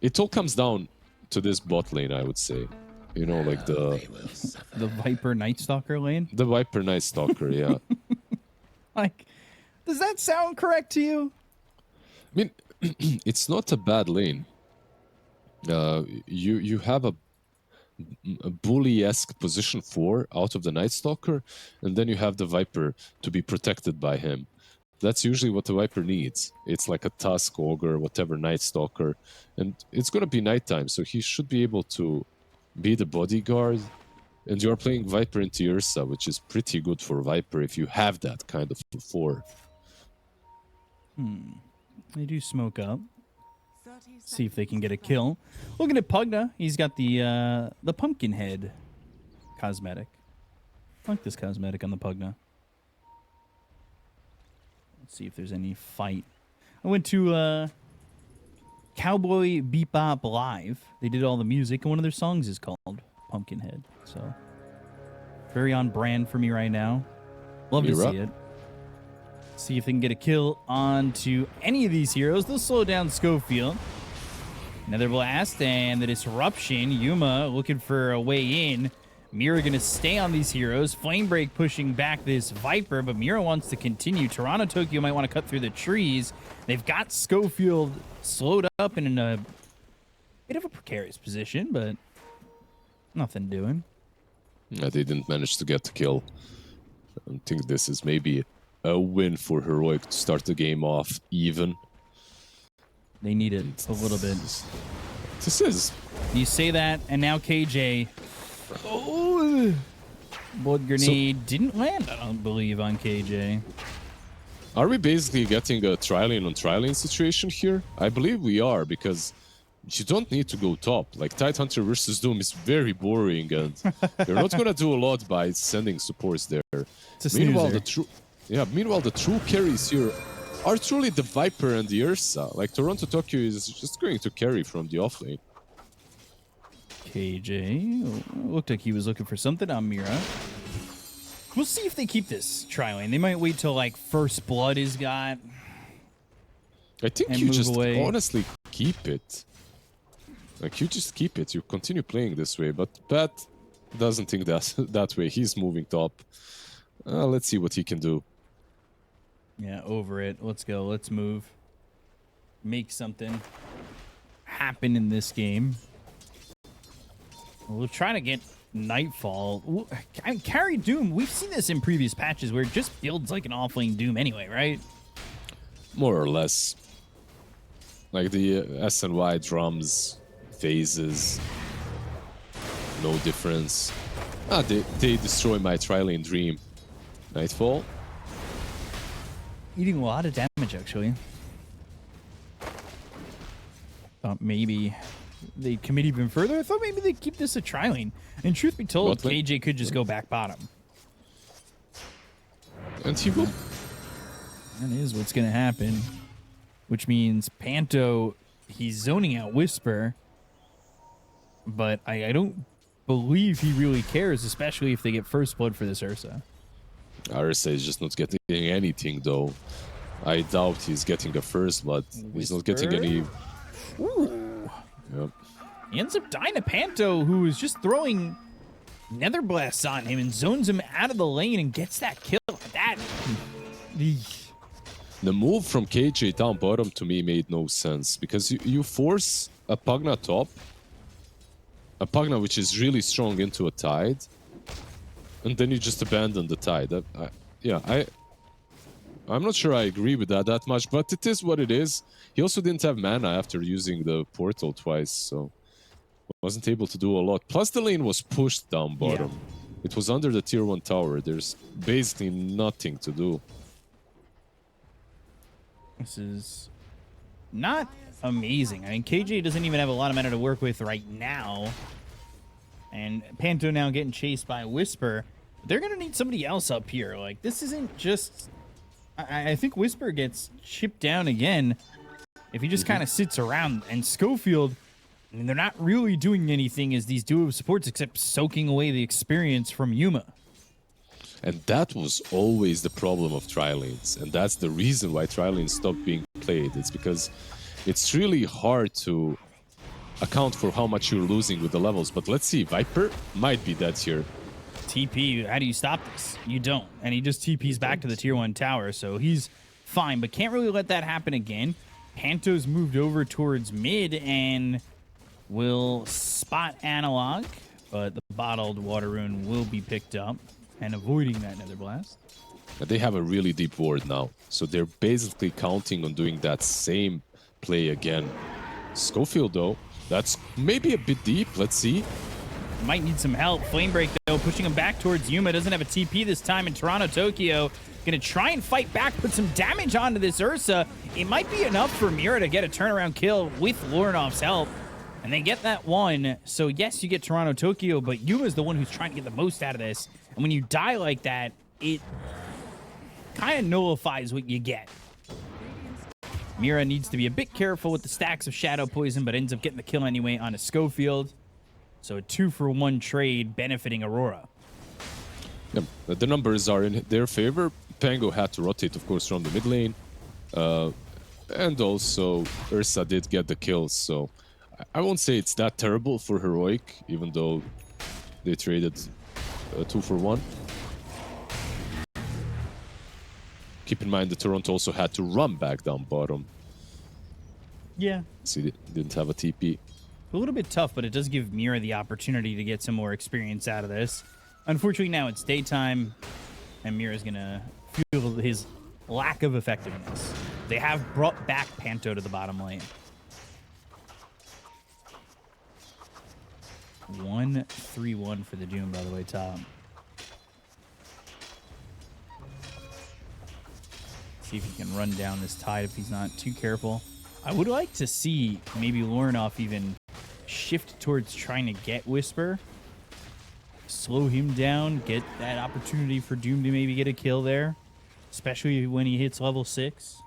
it all comes down to this bot lane, I would say. You know, like the Viper Night Stalker lane? The Viper Night Stalker, yeah. Like, does that sound correct to you? I mean, it's not a bad lane. You have a bully-esque position 4 out of the Night Stalker, and then you have the Viper to be protected by him. That's usually what the Viper needs. It's like a Tusk, Ogre, whatever, Night Stalker. And it's going to be nighttime, so he should be able to be the bodyguard. And you're playing Viper into Ursa, which is pretty good for Viper if you have that kind of 4. They do smoke up. See if they can get a kill. Looking at Pugna, he's got the pumpkin head cosmetic. I like this cosmetic on the Pugna. Let's see if there's any fight. I went to Cowboy Bebop Live. They did all the music, and one of their songs is called Pumpkinhead. So, very on brand for me right now. Love to see it. See if they can get a kill onto any of these heroes. They'll slow down Schofield. Another blast, and the disruption. Yuma looking for a way in. Mira going to stay on these heroes. Flame Break pushing back this Viper, but Mira wants to continue. Toronto Tokyo might want to cut through the trees. They've got Schofield slowed up and in a bit of a precarious position, but nothing doing. Yeah, they didn't manage to get the kill. I think this is maybe a win for Heroic to start the game off even. They need it a little bit. This is... You say that, and now KJ... Oh! Blood Grenade didn't land, I don't believe, on KJ. Are we basically getting a tri-lane on tri-lane situation here? I believe we are, because you don't need to go top. Like, Tidehunter versus Doom is very boring, and you're not going to do a lot by sending supports there. Meanwhile, the true carries here are truly the Viper and the Ursa. Like, Toronto Tokyo is just going to carry from the offlane. KJ looked like he was looking for something on Mira. We'll see if they keep this tri-lane. They might wait till, like, First Blood is got. I think you just honestly keep it. Like, you just keep it. You continue playing this way. But Pat doesn't think that way. He's moving top. Let's see what he can do. Yeah, over it. Let's go. Let's move. Make something happen in this game. We'll try to get Nightfall. Carry Doom, we've seen this in previous patches where it just builds like an offlane Doom anyway, right? More or less. Like the SNY drums, phases, no difference. They destroy my tri-lane dream. Nightfall. Eating a lot of damage, actually. Thought maybe they'd commit even further. I thought maybe they'd keep this a tri-lane. And truth be told, KJ could just go back bottom. And he will. That is what's going to happen. Which means Panto, he's zoning out Whisper. But I don't believe he really cares, especially if they get First Blood for this Ursa. Ursa is just not getting anything, though. I doubt he's getting a First Blood. He's not getting any... Ooh. Yep. He ends up dying to Panto, who is just throwing Nether Blasts on him and zones him out of the lane and gets that kill. That... The move from KJ down bottom to me made no sense, because you force a Pugna top, a Pugna which is really strong into a Tide, and then you just abandon the Tide. I'm not sure I agree with that much, but it is what it is. He also didn't have mana after using the portal twice, so wasn't able to do a lot. Plus the lane was pushed down bottom. Yeah. It was under the tier 1 tower. There's basically nothing to do. This is not amazing. I mean, KJ doesn't even have a lot of mana to work with right now. And Panto now getting chased by Whisper. They're going to need somebody else up here. Like, this isn't just... I think Whisper gets chipped down again if he just kind of sits around. And Schofield, I mean, they're not really doing anything as these duo supports except soaking away the experience from Yuma. And that was always the problem of tri-lanes. And that's the reason why tri-lanes stopped being played. It's because it's really hard to account for how much you're losing with the levels. But let's see, Viper might be dead here. TP, how do you stop this? You don't. And he just TPs back to the tier 1 tower, so he's fine, but can't really let that happen again. Panto's moved over towards mid and will spot Analog, but the bottled water rune will be picked up and avoiding that Nether Blast. They have a really deep ward now, so they're basically counting on doing that same play again. Schofield, though, that's maybe a bit deep. Let's see. Might need some help. Flame Break, though, pushing him back towards Yuma. Doesn't have a TP this time in Toronto Tokyo. Gonna try and fight back, put some damage onto this Ursa. It might be enough for Mira to get a turnaround kill with Lornoff's help. And they get that one. So, yes, you get Toronto Tokyo, but Yuma's the one who's trying to get the most out of this. And when you die like that, it kind of nullifies what you get. Mira needs to be a bit careful with the stacks of Shadow Poison, but ends up getting the kill anyway on a Schofield. So a 2-for-1 trade benefiting Aurora. Yeah, the numbers are in their favor. Pango had to rotate, of course, from the mid lane. And also, Ursa did get the kills. So I won't say it's that terrible for Heroic, even though they traded a 2-for-1. Keep in mind that Toronto also had to run back down bottom. Yeah. So he didn't have a TP. A little bit tough, but it does give Mira the opportunity to get some more experience out of this. Unfortunately, now it's daytime, and Mira's going to feel his lack of effectiveness. They have brought back Panto to the bottom lane. 1-3-1 for the Doom, by the way, top. See if he can run down this Tide if he's not too careful. I would like to see maybe Lornoff even shift towards trying to get Whisper. Slow him down, get that opportunity for Doom to maybe get a kill there. Especially when he hits level 6.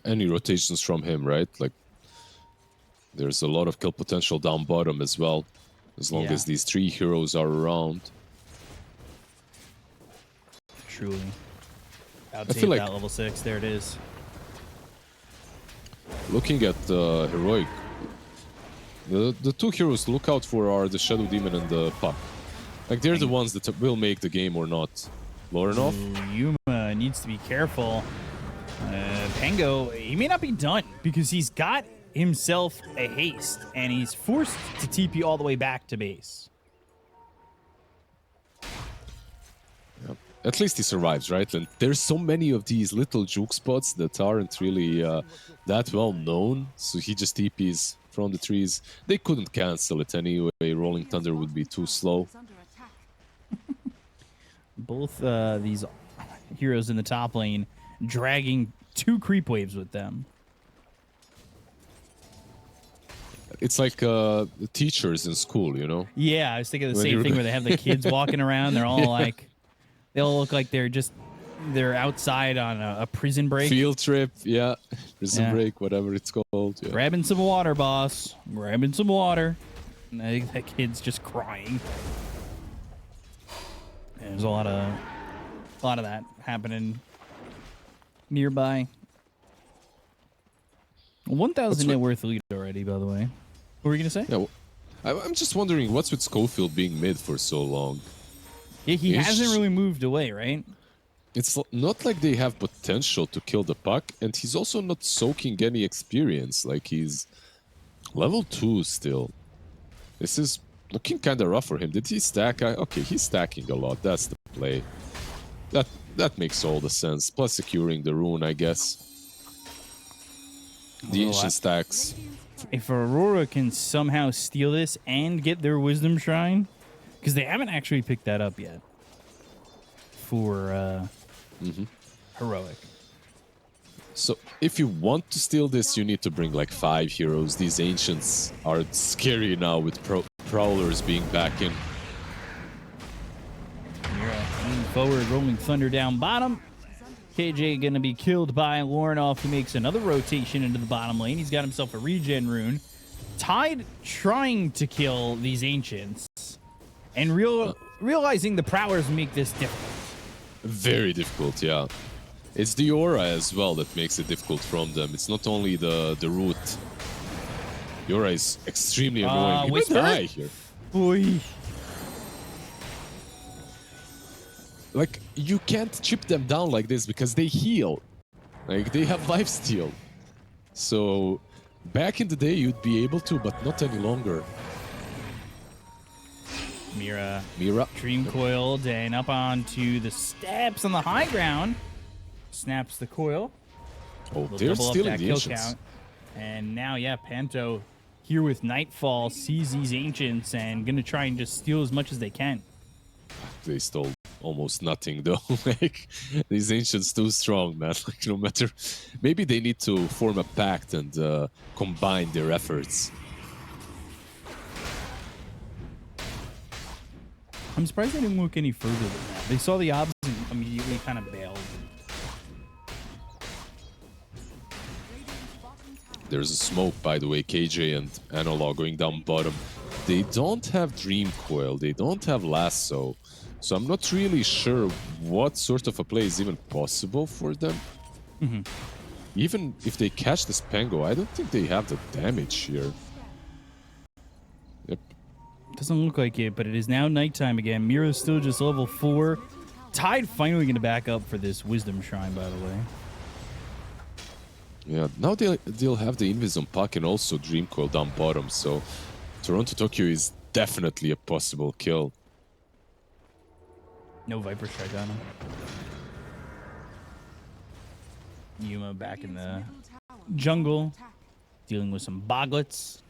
Any rotations from him, right? Like, there's a lot of kill potential down bottom as well, as long as these 3 heroes are around. Truly. I feel like that level 6. There it is. Looking at the heroic, the 2 heroes to look out for are the Shadow Demon and the Puck. Like, they're the ones that will make the game or not. Lornoff? Yuma needs to be careful. Pango, he may not be done because he's got himself a haste and he's forced to TP all the way back to base. Yep. At least he survives, right? And there's so many of these little juke spots that aren't really that well known, so he just TPs from the trees. They couldn't cancel it anyway. Rolling Thunder would be too slow. Both these heroes in the top lane dragging 2 creep waves with them. It's like teachers in school, you know? Yeah, I was thinking the same thing where they have the kids walking around. They're all like, they all look like they're outside on a prison break. Field trip, yeah. Prison break, whatever it's called. Yeah. Grabbing some water, boss. Grabbing some water. And I think that kid's just crying. And there's a lot of that happening nearby. 1,000 net worth lead already, by the way. What were you gonna say? Yeah, well, I'm just wondering what's with Schofield being mid for so long. Yeah, he hasn't really moved away, right? It's not like they have potential to kill the Puck, and he's also not soaking any experience. Like, he's level 2 still. This is looking kind of rough for him. Did he stack? Okay, he's stacking a lot. That's the play. That makes all the sense. Plus securing the rune, I guess. The ancient stacks. If Aurora can somehow steal this and get their Wisdom Shrine, because they haven't actually picked that up yet for Heroic. So if you want to steal this, you need to bring like 5 heroes. These ancients are scary now with prowlers being back in. Mira leaning forward, Rolling Thunder down bottom. KJ gonna be killed by Lornoff, who makes another rotation into the bottom lane. He's got himself a regen rune. Tide trying to kill these ancients and realizing the prowlers make this difficult. Very difficult, yeah. It's the aura as well that makes it difficult from them. It's not only the root. The aura is extremely annoying. He might die here. Oy. Like, you can't chip them down like this because they heal. Like, they have lifesteal. So, back in the day, you'd be able to, but not any longer. Mira. Dream coiled and up onto the steps on the high ground. Snaps the coil. Oh, they're stealing the ancients. Count. And now, yeah, Panto here with Nightfall sees these ancients and gonna try and just steal as much as they can. They stole almost nothing though. Like, these ancients too strong, man. Like, no matter, maybe they need to form a pact and combine their efforts. I'm surprised they didn't look any further than that. They saw the obs and immediately kind of bailed. There's a smoke, by the way. KJ and Analog going down bottom. They don't have Dream Coil. They don't have Lasso. So I'm not really sure what sort of a play is even possible for them. Even if they catch this Pango, I don't think they have the damage here. Doesn't look like it, but it is now nighttime again. Mira's still just level 4. Tide finally going to back up for this Wisdom Shrine, by the way. Yeah, now they'll have the Invis on Puck and also Dream Coil down bottom, so Toronto Tokyo is definitely a possible kill. No Viper Strike on him. Yuma back in the jungle, dealing with some boglets.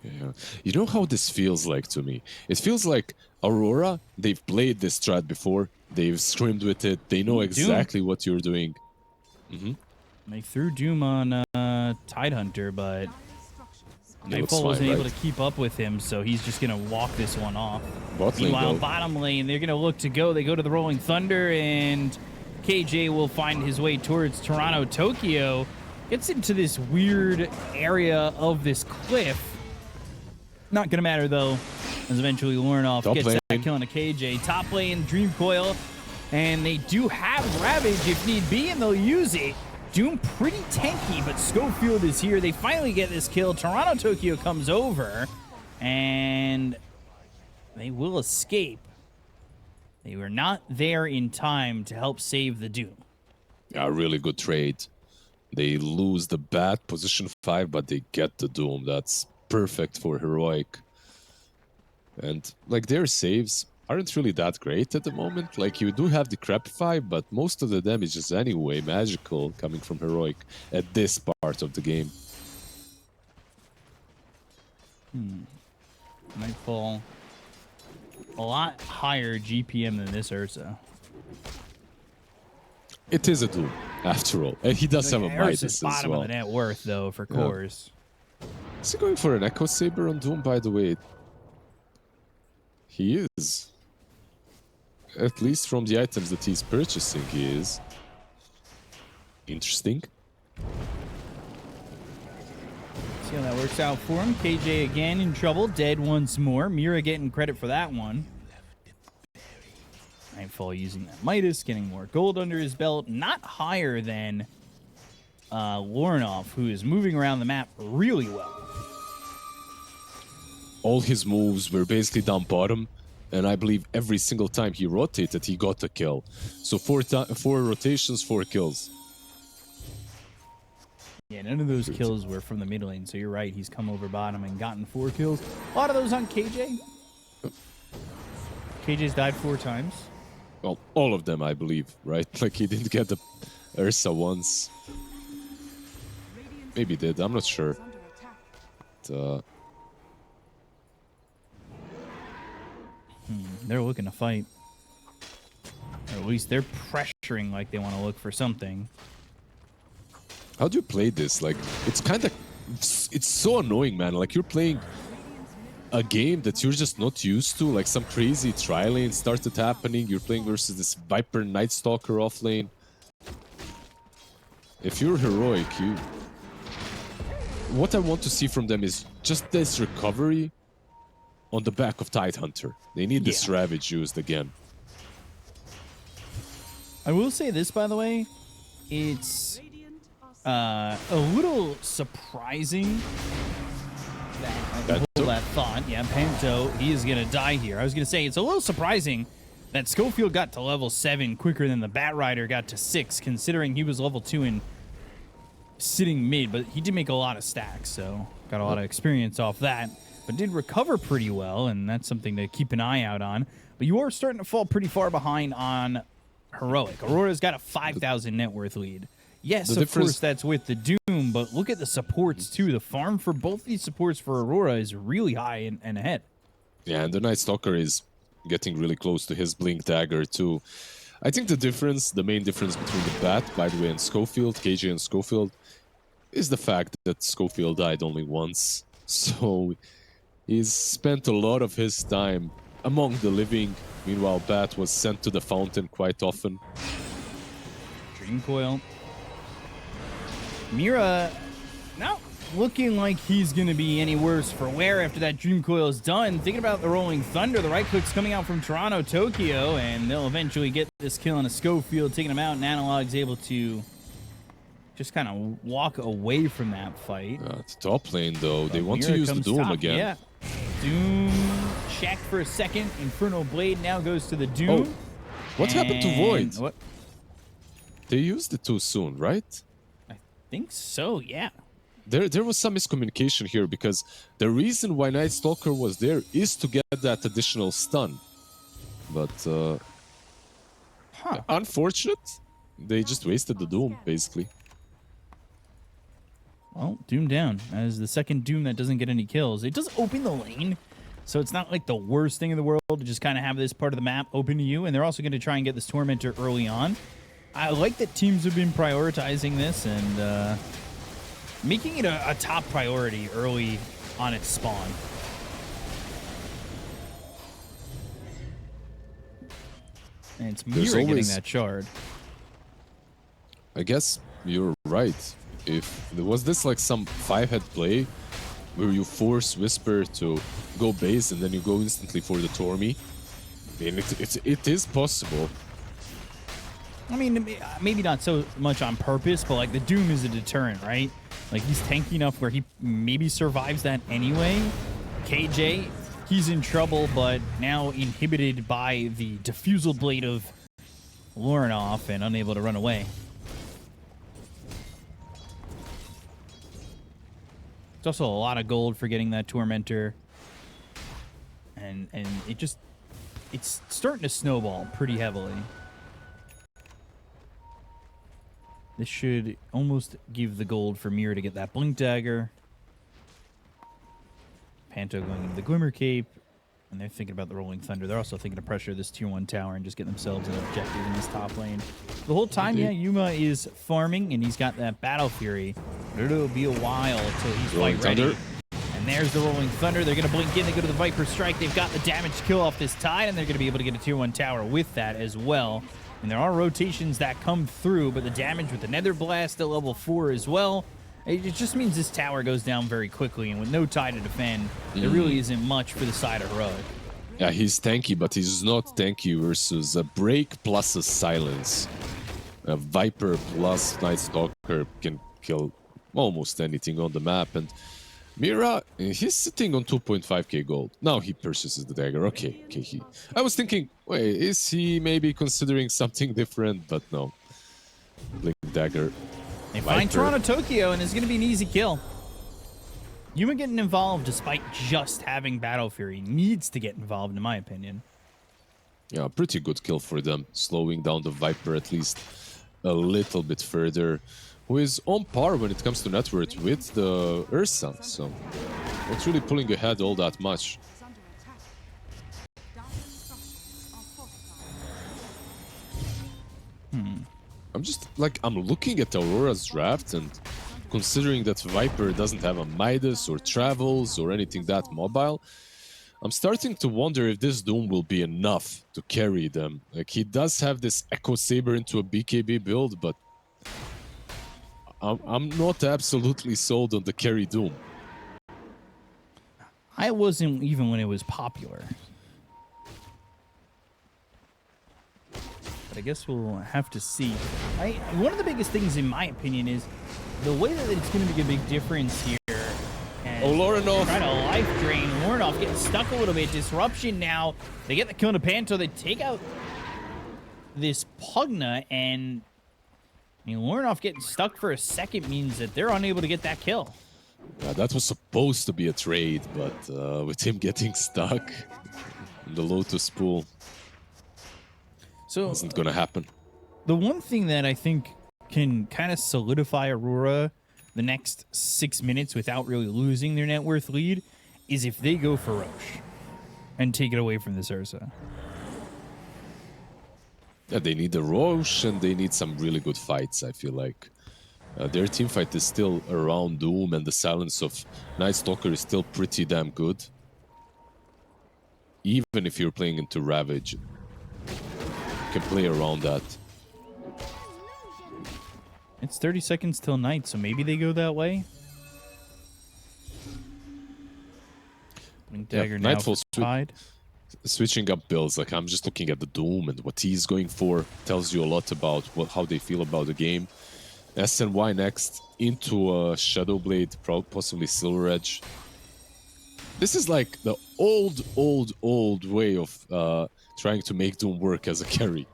Yeah. You know how this feels like to me? It feels like Aurora, they've played this strat before, they've scrimmed with it, they know exactly what you're doing. They threw Doom on Tidehunter, but Nightfall fine, wasn't able right? to keep up with him, so he's just going to walk this one off. Bot lane, Meanwhile, though. bottom lane, they're going to look to go. They go to the Rolling Thunder, and KJ will find his way towards Toronto Tokyo. Gets into this weird area of this cliff. Not going to matter, though, as eventually Lornoff Top gets lane. that kill on a KJ. Top lane, Dream Coil, and they do have Ravage if need be, and they'll use it. Doom pretty tanky, but Schofield is here. They finally get this kill. Toronto Tokyo comes over, and they will escape. They were not there in time to help save the Doom. Yeah, really good trade. They lose the bat, position 5, but they get the Doom. That's perfect for Heroic. And, like, their saves aren't really that great at the moment. Like, you do have the Crapify, but most of the damage is anyway magical coming from Heroic at this part of the game. Nightfall, a lot higher GPM than this Ursa. It is a Doom, after all. And he does have a Midas Ursa's as bottom well. of the net worth, though, for cores. Is he going for an Echo Saber on Doom, by the way? He is. At least from the items that he's purchasing, he is. Interesting. See how that works out for him. KJ again in trouble, dead once more. Mira getting credit for that one. Nightfall using that Midas, getting more gold under his belt. Not higher than Lornoff, who is moving around the map really well. All his moves were basically down bottom, and I believe every single time he rotated, he got a kill. So four rotations, 4 kills. Yeah, none of those kills were from the mid lane, so you're right. He's come over bottom and gotten 4 kills. A lot of those on KJ. KJ's died 4 times. Well, all of them, I believe, right? Like, he didn't get the Ursa once. Maybe did, I'm not sure. But, They're looking to fight. Or at least they're pressuring like they want to look for something. how do you play this? Like, it's kind of... It's so annoying, man. Like, you're playing a game that you're just not used to. Like, some crazy tri-lane started happening. You're playing versus this Viper Night Stalker off lane. If you're Heroic, you... What I want to see from them is just this recovery on the back of Tidehunter. They need this Ravage used again. I will say this, by the way. It's a little surprising that thought. Yeah, Panto, he is going to die here. I was going to say, it's a little surprising that Schofield got to level 7 quicker than the Bat Rider got to 6, considering he was level 2 and sitting mid, but he did make a lot of stacks, so got a lot of experience off that, but did recover pretty well, and that's something to keep an eye out on. But you are starting to fall pretty far behind on Heroic. Aurora's got a 5,000 net worth lead. Yes, of course, that's with the Doom, but look at the supports, too. The farm for both these supports for Aurora is really high and ahead. Yeah, and the Night Stalker is getting really close to his Blink Dagger, too. I think the main difference between the Bat, by the way, and Schofield, KJ and Schofield, is the fact that Schofield died only once. So he's spent a lot of his time among the living. Meanwhile, Bat was sent to the fountain quite often. Dream Coil. Mira not looking like he's going to be any worse for wear after that Dream Coil is done. Thinking about the Rolling Thunder, the right click's coming out from Toronto Tokyo, and they'll eventually get this kill on a Schofield, taking him out, and Analog's able to just kind of walk away from that fight. Top lane, though, they want to use the Doom again. Yeah. Doom checked for a second. Inferno Blade now goes to the Doom. Oh, what happened to Void? What? They used it too soon, right? I think so, yeah. There was some miscommunication here because the reason why Night Stalker was there is to get that additional stun. But unfortunate, they just wasted the Doom, basically. Well, Doom down. As the second Doom that doesn't get any kills. It does open the lane, so it's not like the worst thing in the world to just kind of have this part of the map open to you. And they're also going to try and get this Tormentor early on. I like that teams have been prioritizing this and making it a top priority early on its spawn. And it's Mira getting that shard. I guess you're right. If there was this like some 5-head play where you force Whisper to go base and then you go instantly for the Tormy, I mean, it is possible. I mean, maybe not so much on purpose, but like the Doom is a deterrent, right? Like he's tanky enough where he maybe survives that anyway. KJ, he's in trouble, but now inhibited by the Diffusal Blade of Lorinoff and unable to run away. It's also a lot of gold for getting that Tormentor. And it's starting to snowball pretty heavily. This should almost give the gold for Mira to get that Blink Dagger. Panto going into the Glimmer Cape. And they're thinking about the Rolling Thunder. They're also thinking to pressure this Tier 1 tower and just get themselves an objective in this top lane. The whole time, yeah, Yuma is farming, and he's got that Battle Fury. But it'll be a while until he's quite ready. And there's the Rolling Thunder. They're going to blink in. They go to the Viper Strike. They've got the damage to kill off this Tide, and they're going to be able to get a Tier 1 tower with that as well. And there are rotations that come through, but the damage with the Nether Blast at level 4 as well. It just means this tower goes down very quickly, and with no Tide to defend, there really isn't much for the side of Heroic. Yeah, he's tanky, but he's not tanky versus a Break plus a Silence. A Viper plus Night Stalker can kill almost anything on the map, and Mira, he's sitting on 2.5k gold. Now he purchases the dagger. Okay. I was thinking, wait, is he maybe considering something different? But no. Blink Dagger. They find Toronto Tokyo, and it's going to be an easy kill. Yuma getting involved despite just having Battle Fury needs to get involved, in my opinion. Yeah, pretty good kill for them. Slowing down the Viper at least a little bit further. Who is on par when it comes to net worth with the Ursa. So, not really pulling ahead all that much. I'm looking at Aurora's draft and considering that Viper doesn't have a Midas or Travels or anything that mobile, I'm starting to wonder if this Doom will be enough to carry them. Like, he does have this Echo Saber into a BKB build, but I'm not absolutely sold on the carry Doom. I wasn't even when it was popular. But I guess we'll have to see. One of the biggest things, in my opinion, is the way that it's going to make a big difference here. Oh, Lorinoff. Trying to life drain. Lorinoff getting stuck a little bit. Disruption now. They get the kill to Panto. They take out this Pugna, and Lorinoff getting stuck for a second means that they're unable to get that kill. Yeah, that was supposed to be a trade, but with him getting stuck in the Lotus pool, so wasn't going to happen. The one thing that I think can kind of solidify Aurora the next 6 minutes without really losing their net worth lead is if they go for Roche and take it away from this Ursa. Yeah, they need a Roche and they need some really good fights, I feel like. Their team fight is still around Doom, and the silence of Night Stalker is still pretty damn good. Even if you're playing into Ravage, you can play around that. It's 30 seconds till night, so maybe they go that way. Blink Dagger now for Tide. Switching up builds, like I'm just looking at the Doom and what he's going for tells you a lot about how they feel about the game. SNY next into a Shadow Blade, possibly Silver Edge. This is like the old way of trying to make Doom work as a carry.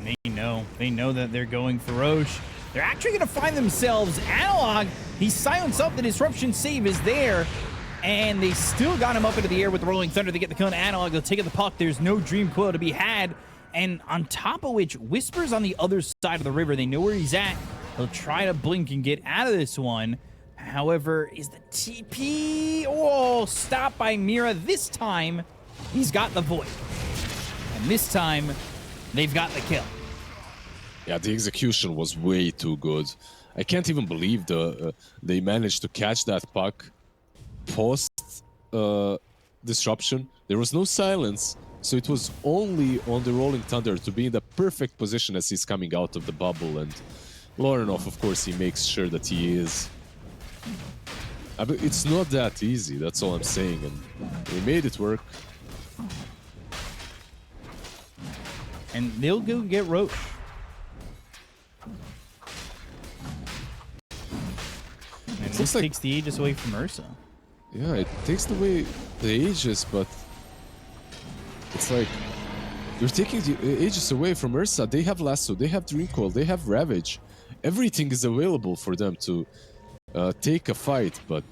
They know that they're going for Roche. They're actually going to find themselves Analog. He silenced up. The disruption save is there. And they still got him up into the air with the Rolling Thunder to get the kill on Analog. They'll take it the puck. There's no Dream Coil to be had. And on top of which, Whisper's on the other side of the river. They know where he's at. They'll try to blink and get out of this one. However, is the TP... Oh, stopped by Mira. This time, he's got the Void. And this time, they've got the kill. Yeah, the execution was way too good. I can't even believe they managed to catch that puck post disruption. There was no silence, so it was only on the Rolling Thunder to be in the perfect position as he's coming out of the bubble. And Lorenov, of course, he makes sure that he is. But it's not that easy, that's all I'm saying, and they made it work. And they'll go get Roche. And this takes the Aegis away from Ursa. Yeah, it takes away the Aegis, but it's like you're taking the Aegis away from Ursa. They have Lasso, they have Dream Coil, they have Ravage. Everything is available for them to take a fight, but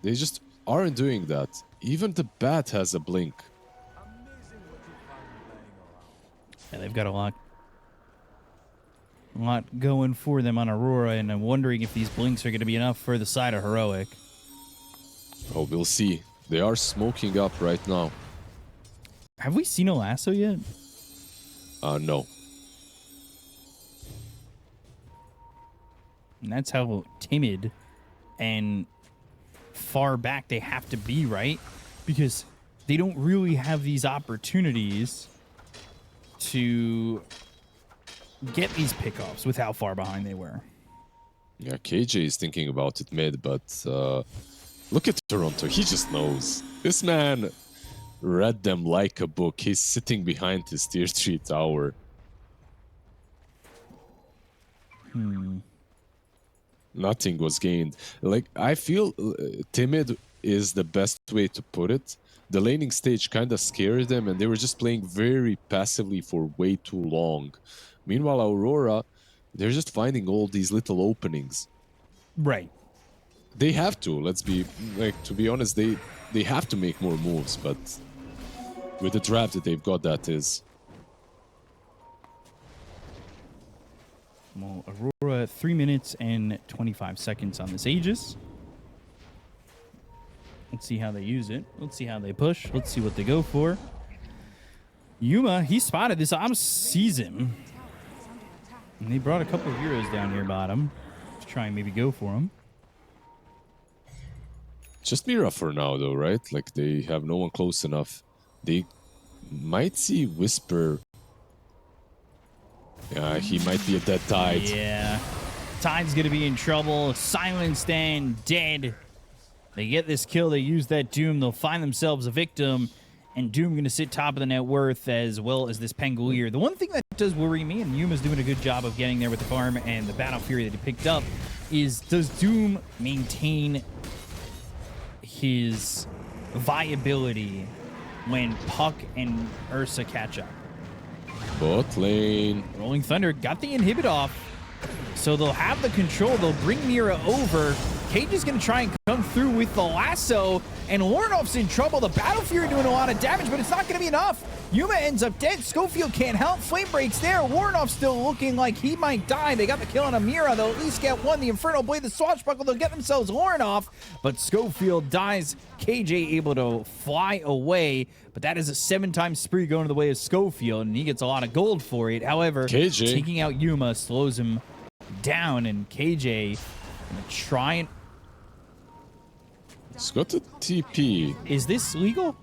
they just aren't doing that. Even the Bat has a blink. Yeah, they've got a lot going for them on Aurora, and I'm wondering if these blinks are going to be enough for the side of Heroic. Oh, we'll see. They are smoking up right now. Have we seen a Lasso yet? No. And that's how timid and far back they have to be, right? Because they don't really have these opportunities to get these pickoffs with how far behind they were. Yeah, KJ is thinking about it mid, but look at Toronto. He just knows. This man read them like a book. He's sitting behind his tier 3 tower. Nothing was gained. Like, I feel timid is the best way to put it. The laning stage kind of scared them, and they were just playing very passively for way too long. Meanwhile, Aurora, they're just finding all these little openings. Right. They have to. Let's be, like, to be honest, they have to make more moves, but with the draft that they've got, that is. Well, Aurora, 3 minutes and 25 seconds on this Aegis. Let's see how they use it. Let's see how they push. Let's see what they go for. Yuma, he spotted this. Sees him. And they brought a couple of heroes down here bottom to try and maybe go for him. Just Mira for now, though, right? Like, they have no one close enough. They might see Whisper. Yeah, he might be a dead Tide. Yeah. Tide's going to be in trouble. Silenced and dead. They get this kill. They use that Doom. They'll find themselves a victim. And Doom going to sit top of the net worth as well as this Pangolier. The one thing that does worry me, and Yuma's doing a good job of getting there with the farm and the Battle Fury that he picked up, is does Doom maintain his viability when Puck and Ursa catch up? Bot lane. Rolling Thunder got the inhibit off, so they'll have the control. They'll bring Mira over. Cage is going to try and come through with the lasso, and Warnoff's in trouble. The Battle Fury doing a lot of damage, but it's not going to be enough. Yuma ends up dead. Schofield can't help. Flame breaks there. Warnoff still looking like he might die. They got the kill on Amira. They'll at least get one. The Infernal Blade, the Swashbuckle, they'll get themselves Warnoff, but Schofield dies. KJ able to fly away, but that is a 7-time spree going to the way of Schofield, and he gets a lot of gold for it. However, KJ taking out Yuma slows him down, and KJ gonna try and... He's got a TP. Is this legal?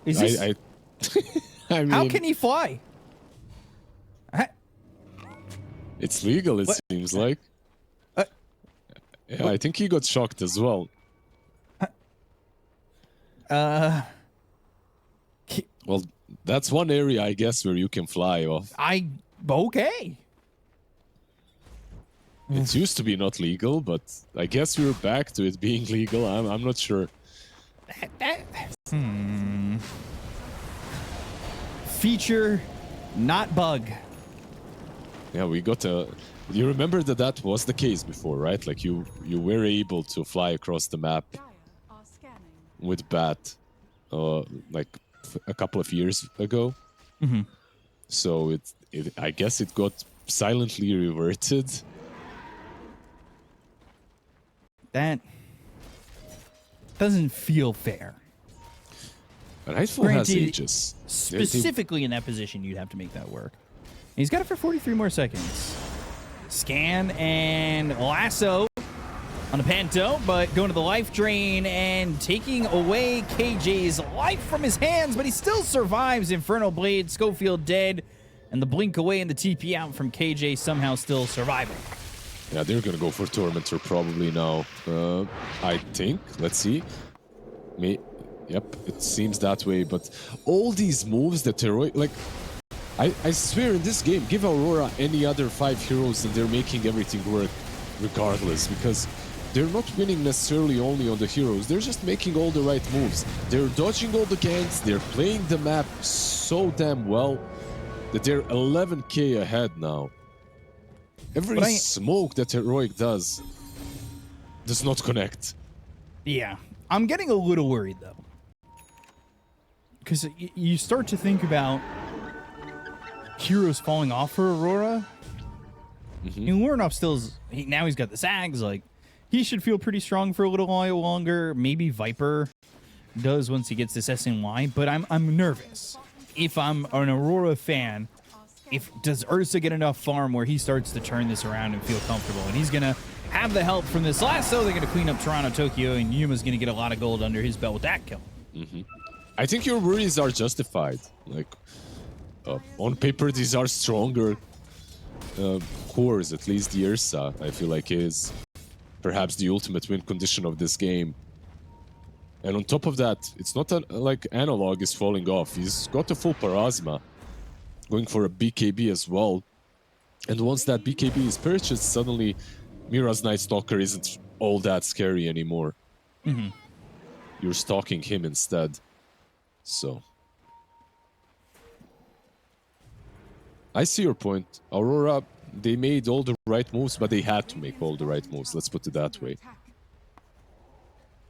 Is this... I mean, how can he fly? It's legal, it seems like. Yeah, I think he got shocked as well. Well, that's one area, I guess, where you can fly off. Okay. It used to be not legal, but I guess we're back to it being legal. I'm not sure. Feature, not bug. Yeah, we got a... You remember that was the case before, right? Like you were able to fly across the map with bat, like a couple of years ago. Mm-hmm. So I guess it got silently reverted. That doesn't feel fair. Rightful has ages. Specifically in that position, you'd have to make that work. And he's got it for 43 more seconds. Scan and lasso on the Panto, but going to the life drain and taking away KJ's life from his hands, but he still survives. Infernal Blade, Schofield dead, and the blink away and the TP out from KJ somehow still surviving. Yeah, they're gonna go for Tormentor probably now. I think. Let's see. Yep, it seems that way. But all these moves that Heroic, like, I swear in this game, give Aurora any other 5 heroes and they're making everything work regardless, because they're not winning necessarily only on the heroes. They're just making all the right moves. They're dodging all the ganks. They're playing the map so damn well that they're 11k ahead now. Every smoke that Heroic does not connect. Yeah, I'm getting a little worried though, because you start to think about heroes falling off for Aurora. Lorinov now he's got the Sags. Like, he should feel pretty strong for a little while longer. Maybe Viper does once he gets this SNY, but I'm nervous. If I'm an Aurora fan, does Ursa get enough farm where he starts to turn this around and feel comfortable? And he's gonna have the help from this lasso. They're gonna clean up Toronto, Tokyo, and Yuma's gonna get a lot of gold under his belt with that kill. I think your worries are justified. Like, on paper, these are stronger cores. At least the Ursa, I feel like, is perhaps the ultimate win condition of this game. And on top of that, it's not like Analog is falling off. He's got a full Parasma, going for a BKB as well. And once that BKB is purchased, suddenly Mira's Night Stalker isn't all that scary anymore. You're stalking him instead. So I see your point. Aurora, they made all the right moves, but they had to make all the right moves. Let's put it that way.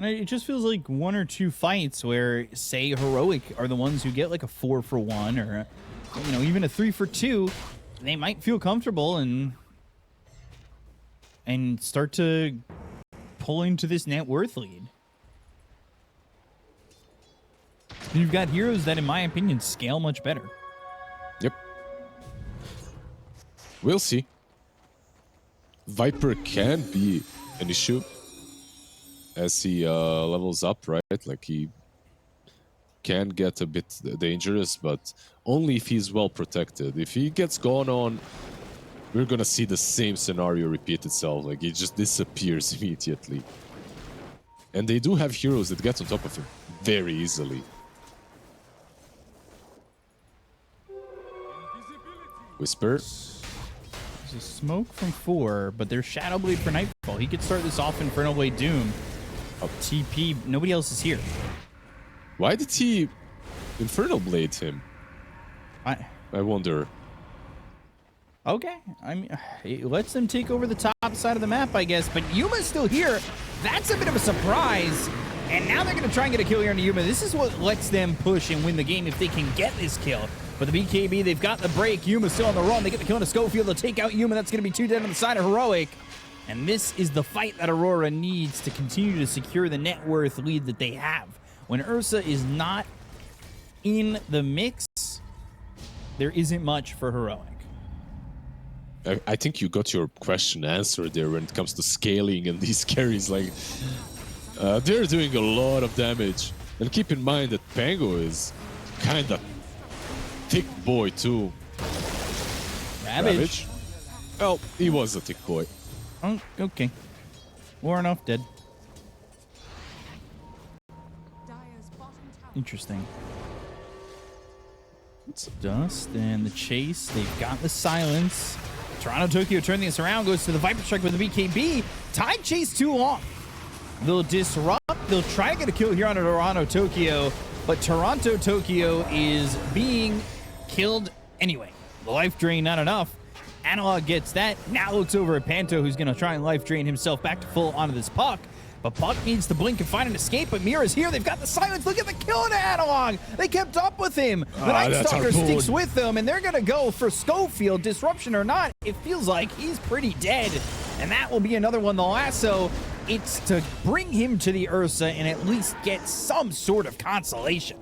And it just feels like 1 or 2 fights where, say, Heroic are the ones who get like a 4 for 1 or, you know, even a 3 for 2. They might feel comfortable and start to pull into this net worth lead. You've got heroes that, in my opinion, scale much better. Yep. We'll see. Viper can be an issue as he levels up, right? Like, he can get a bit dangerous, but only if he's well protected. If he gets gone on, we're gonna see the same scenario repeat itself. Like, he just disappears immediately. And they do have heroes that get on top of him very easily. Whisper. There's a smoke from 4, but there's Shadow Blade for Nightfall. He could start this off Infernal Blade Doom. TP, nobody else is here. Why did he Infernal Blade him? I wonder. Okay, I mean, it lets them take over the top side of the map, I guess, but Yuma's still here. That's a bit of a surprise. And now they're going to try and get a kill here on Yuma. This is what lets them push and win the game if they can get this kill. But the BKB, they've got the break. Yuma's still on the run. They get the kill into Schofield. They'll take out Yuma. That's going to be 2 dead on the side of Heroic. And this is the fight that Aurora needs to continue to secure the net worth lead that they have. When Ursa is not in the mix, there isn't much for Heroic. I think you got your question answered there when it comes to scaling and these carries. Like, they're doing a lot of damage. And keep in mind that Pango is kind of thick boy too. Ravage. Well, he was a thick boy. Oh, okay. Lorinov dead. Interesting. It's Dust and the chase. They've got the silence. Toronto Tokyo turning this around, goes to the Viper Strike with the BKB. Tide chase too long. They'll disrupt. They'll try to get a kill here on Toronto Tokyo, but Toronto Tokyo is being killed anyway. The life drain not enough. Analog gets that. Now looks over at Panto, who's going to try and life drain himself back to full onto this Puck. But Puck needs to blink and find an escape, but Mira's here. They've got the silence. Look at the kill to Analog. They kept up with him. The Night Stalker sticks with them, and they're going to go for Schofield. Disruption or not, it feels like he's pretty dead. And that will be another one. The lasso, it's to bring him to the Ursa and at least get some sort of consolation.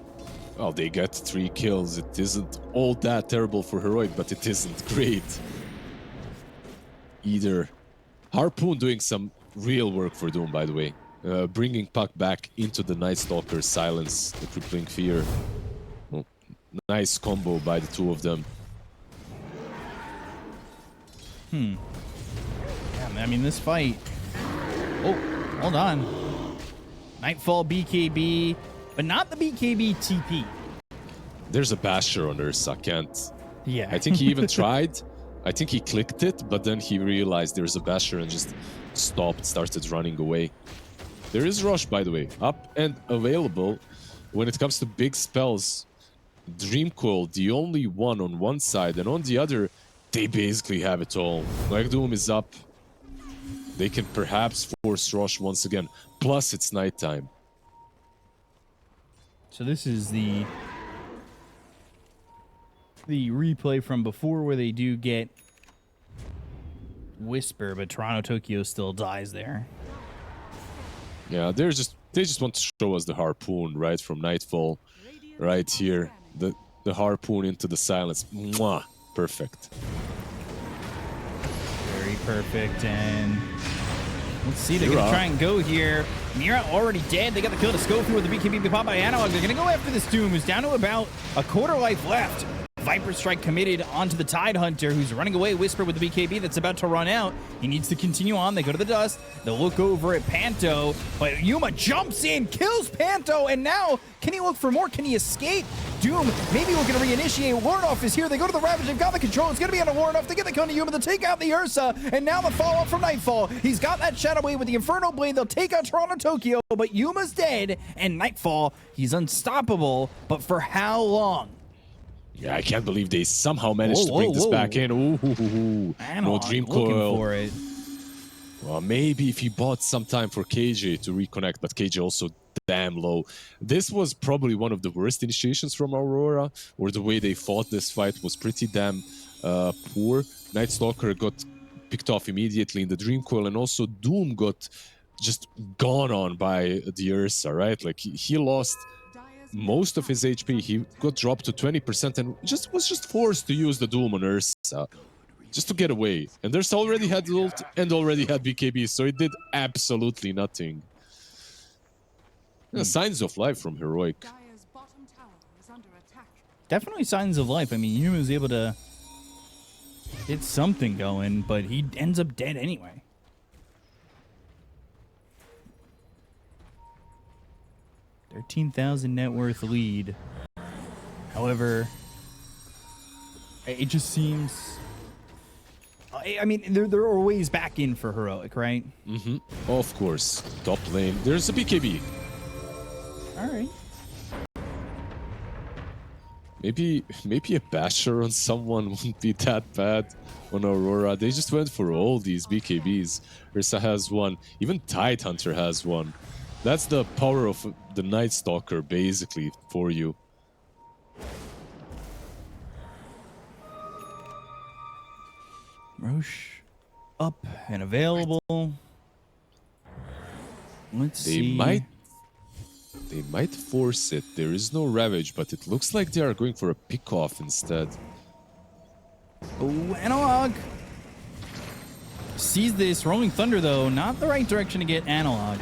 Well, they got 3 kills. It isn't all that terrible for Heroic, but it isn't great either. Harpoon doing some real work for Doom, by the way. Bringing Puck back into the Night Stalker's silence, the crippling fear. Well, nice combo by the two of them. Yeah, I mean, this fight... Oh, hold on. Nightfall BKB, but not the BKB TP. There's a basher on Ursa, can't... Yeah. I think he even tried. I think he clicked it, but then he realized there's a basher and just stopped, started running away. There is Rush, by the way, up and available. When it comes to big spells, Dreamcoil, the only one on one side, and on the other, they basically have it all. Black Doom is up. They can perhaps force Rush once again. Plus, it's nighttime. So this is the replay from before where they do get Whisper, but Toronto Tokyo still dies there. Yeah, they just want to show us the harpoon right from Nightfall, right here. The harpoon into the silence. Mwah! Perfect. Very perfect, and let's see, they're going to try and go here. Mira already dead. They got the kill to Schofield with the BKB pop by Analog. They're going to go after this Doom, who's down to about a quarter life left. Viper Strike committed onto the Tide Hunter, who's running away. Whisper with the BKB that's about to run out. He needs to continue on. They go to the dust. They'll look over at Panto, but Yuma jumps in, kills Panto, and now can he look for more? Can he escape? Doom maybe looking to reinitiate. Warnoff is here. They go to the Ravage. They've got the control. It's going to be under Warnoff. They get the kill to Yuma. They'll take out the Ursa, and now the follow-up from Nightfall. He's got that Shadow Wave with the Inferno Blade. They'll take out Toronto Tokyo, but Yuma's dead, and Nightfall, he's unstoppable, but for how long? Yeah, I can't believe they somehow managed to bring this back in. Ooh, no Dreamcoil. For it. Well, maybe if he bought some time for KJ to reconnect, but KJ also damn low. This was probably one of the worst initiations from Aurora, or the way they fought this fight was pretty damn poor. Night Stalker got picked off immediately in the Dreamcoil, and also Doom got just gone on by the Ursa, right? Like he lost most of his HP. He got dropped to 20% and was just forced to use the Doom on Ursa just to get away. And Ursa already had ult and already had BKB, so it did absolutely nothing. Yeah, signs of life from Heroic. Definitely signs of life. I mean, Yuma was able to get something going, but he ends up dead anyway. $13,000 net worth lead. However, it just seems... I mean, there are ways back in for Heroic, right? Mm-hmm. Of course. Top lane. There's a BKB. All right. Maybe a basher on someone wouldn't be that bad on Aurora. They just went for all these BKBs. Ursa has one. Even Tide Hunter has one. That's the power of the Night Stalker, basically, for you. Roche up and available. Let's see. They might force it. There is no Ravage, but it looks like they are going for a pick-off instead. Oh, Analog sees this. Rolling Thunder, though, not the right direction to get Analog.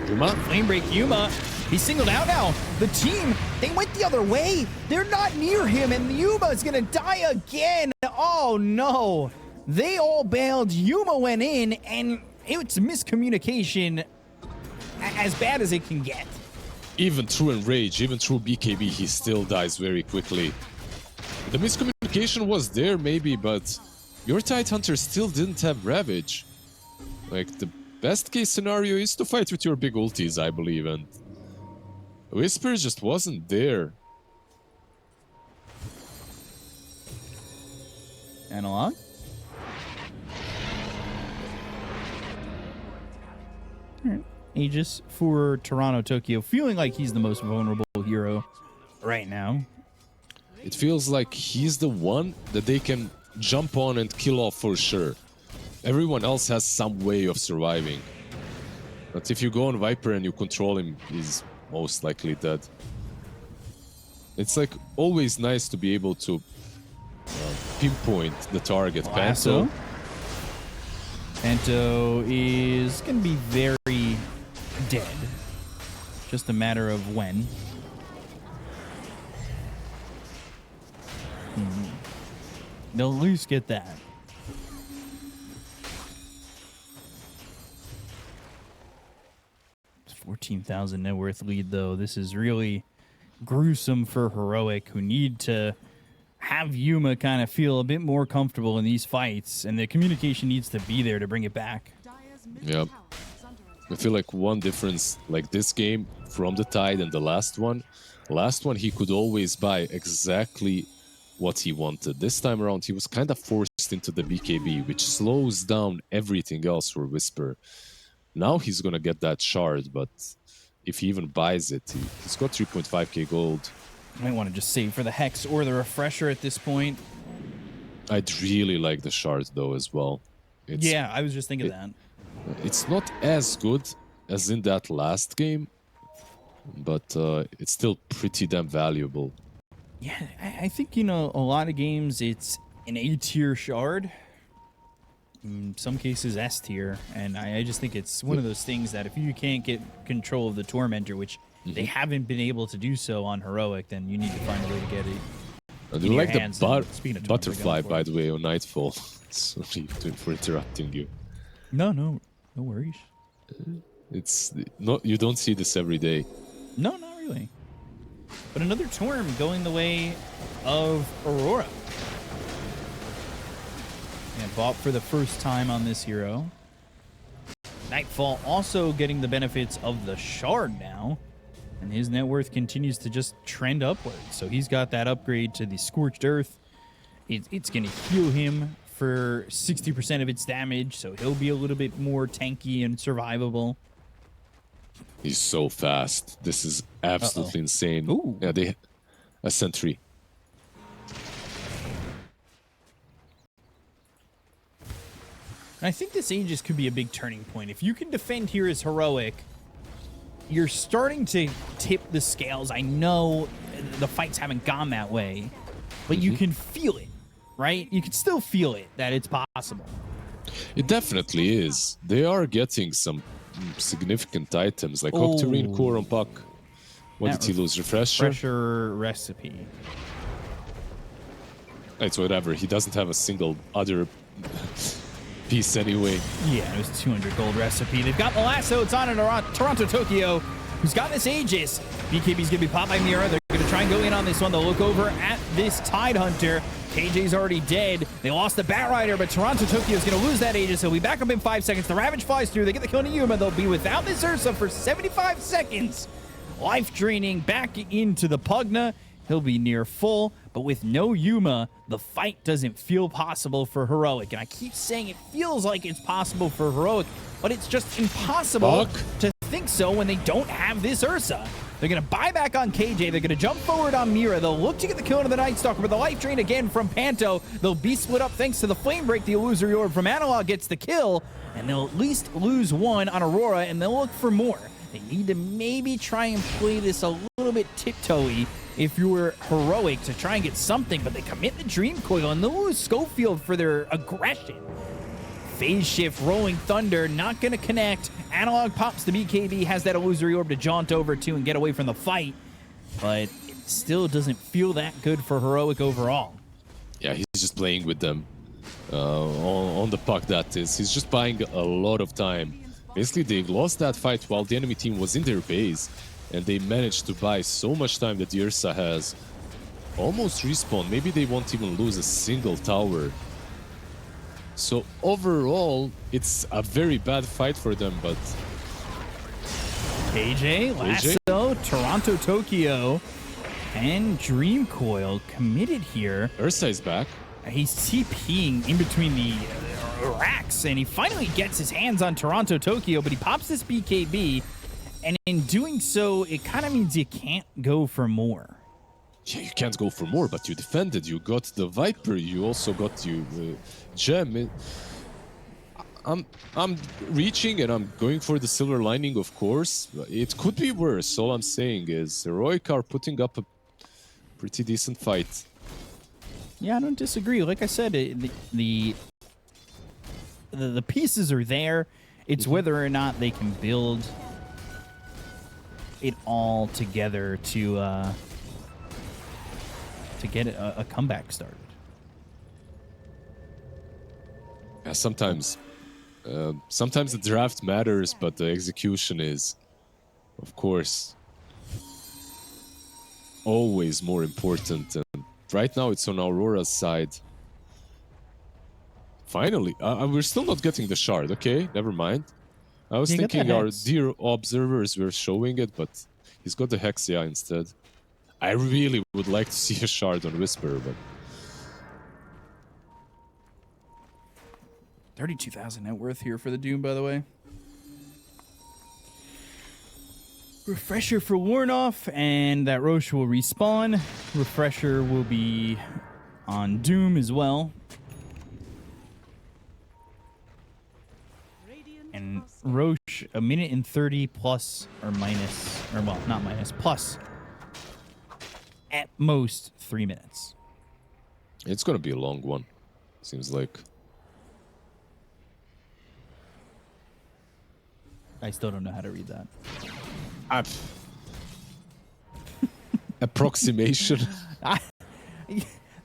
Yuma? Flame Break Yuma. He's singled out now. The team, they went the other way. They're not near him, and Yuma is going to die again. Oh, no. They all bailed. Yuma went in, and it's miscommunication as bad as it can get. Even through Enrage, even through BKB, he still dies very quickly. The miscommunication was there, maybe, but Your Tidehunter still didn't have Ravage. Like, the best case scenario is to fight with your big ultis, I believe, and Whisper just wasn't there. Analog? Alright. Aegis for Toronto Tokyo, feeling like he's the most vulnerable hero right now. It feels like he's the one that they can jump on and kill off for sure. Everyone else has some way of surviving. But if you go on Viper and you control him, he's most likely dead. It's like always nice to be able to pinpoint the target. Panto. Panto is going to be very dead. Just a matter of when. They'll at least get that. 14,000 net worth lead, though. This is really gruesome for Heroic, who need to have Yuma kind of feel a bit more comfortable in these fights, and the communication needs to be there to bring it back. Yep. I feel like one difference, like this game from the Tide and the last one he could always buy exactly what he wanted. This time around, he was kind of forced into the BKB, which slows down everything else for Whisper. Now he's gonna get that shard, but if he even buys it, he's got 3.5k gold. I might want to just save for the Hex or the Refresher at this point. I'd really like the shard, though, as well. Yeah, I was just thinking that. It's not as good as in that last game, but it's still pretty damn valuable. Yeah, I think, you know, a lot of games it's an A-tier shard. In some cases S-tier, and I just think it's one of those things that if you can't get control of the Tormentor, which they haven't been able to do so on Heroic, then you need to find a way to get it. I do like the butterfly, by the way, on Nightfall. Sorry for interrupting you. No worries. It's not, you don't see this every day. No, not really. But another Torm going the way of Aurora. And bought for the first time on this hero. Nightfall also getting the benefits of the shard now. And his net worth continues to just trend upwards. So he's got that upgrade to the Scorched Earth. It's going to heal him for 60% of its damage. So he'll be a little bit more tanky and survivable. He's so fast. This is absolutely insane. Ooh. Yeah, a sentry. And I think this Aegis could be a big turning point. If you can defend here as Heroic, you're starting to tip the scales. I know the fights haven't gone that way, but you can feel it, right? You can still feel it, that it's possible. It definitely is. They are getting some significant items, like Octarine Core on Puck. What did he lose? Refresher? Refresher recipe. It's whatever. He doesn't have a single other piece anyway. Yeah, it was 200 gold recipe. They've got the lasso. It's on in Toronto Tokyo, who's got this Aegis. BKB's gonna be popped by Mira. They're gonna try and go in on this one. They'll look over at this Tidehunter. KJ's already dead. They lost the Batrider, but Toronto Tokyo's gonna lose that Aegis. He'll be back up in 5 seconds. The Ravage flies through. They get the kill on Yuma. They'll be without this Ursa for 75 seconds. Life draining back into the Pugna. He'll be near full, but with no Yuma, the fight doesn't feel possible for Heroic. And I keep saying it feels like it's possible for Heroic, but it's just impossible to think so when they don't have this Ursa. They're going to buy back on KJ. They're going to jump forward on Mira. They'll look to get the kill into the Night Stalker, but the life drain again from Panto. They'll be split up thanks to the Flame Break. The Illusory Orb from Analog gets the kill, and they'll at least lose one on Aurora, and they'll look for more. They need to maybe try and play this a little bit tiptoey if you were Heroic to try and get something, but they commit the Dream Coil and they'll lose Schofield for their aggression. Phase Shift, Rolling Thunder, not going to connect. Analog pops the BKB, has that Illusory Orb to jaunt over to and get away from the fight, but it still doesn't feel that good for Heroic overall. Yeah, he's just playing with them on the puck, that is. He's just buying a lot of time. Basically, they lost that fight while the enemy team was in their base, and they managed to buy so much time that the Ursa has almost respawned. Maybe they won't even lose a single tower. So overall, it's a very bad fight for them, but KJ, Lasso, Toronto, Tokyo, and Dream Coil committed here. Ursa is back. He's TPing in between the racks, and he finally gets his hands on Toronto, Tokyo, but he pops this BKB, and in doing so, it kind of means you can't go for more. Yeah, you can't go for more, but you defended. You got the Viper. You also got the Gem. I'm reaching and I'm going for the silver lining, of course. It could be worse. All I'm saying is Heroic are putting up a pretty decent fight. Yeah, I don't disagree. Like I said, the pieces are there. It's whether or not they can build it all together to get a comeback started. Yeah, sometimes the draft matters, but the execution is, of course, always more important. And right now, it's on Aurora's side. Finally, we're still not getting the shard. Okay, never mind. I was thinking our dear observers were showing it, but he's got the Hexia instead. I really would like to see a shard on Whisper, but 32,000 net worth here for the Doom, by the way. Refresher for Warnoff, and that Roche will respawn. Refresher will be on Doom as well. And Roche, a minute and 30 plus or minus, or well, not minus, plus at most 3 minutes. it's going to be a long one, seems like. I still don't know how to read that. Approximation.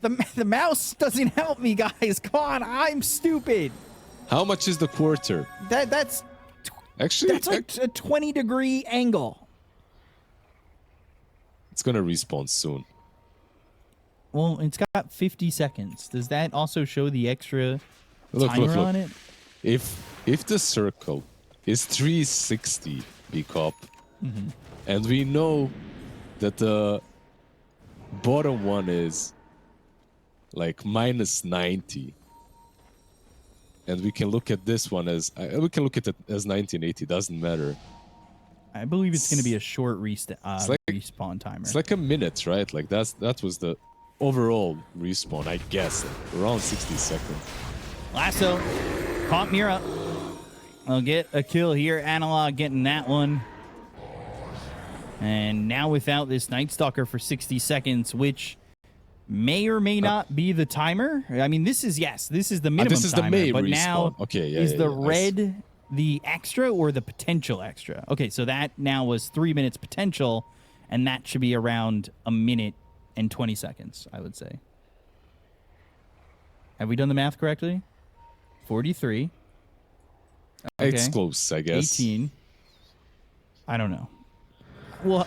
The mouse doesn't help me, guys. Come on, I'm stupid. How much is the quarter? That's Actually, like a 20-degree angle. It's gonna respawn soon. Well, it's got 50 seconds. Does that also show the extra timer on it? If the circle is 360 BCOP, and we know that the bottom one is like minus 90, and we can look at this one as we can look at it as 1980. Doesn't matter. I believe it's going to be a short respawn timer. It's like a minute, right? Like that was the overall respawn, I guess, around 60 seconds. Lasso caught Mira. I'll get a kill here. Analog getting that one. And now without this Night Stalker for 60 seconds, which may or may not be the timer. I mean, this is the minimum this is timer. The May but respawn. now, okay, yeah, is yeah, the yeah, red the extra or the potential extra? Okay, so that now was 3 minutes potential, and that should be around a minute and 20 seconds, I would say. Have we done the math correctly? 43. Okay. It's close, I guess. 18. I don't know. Well,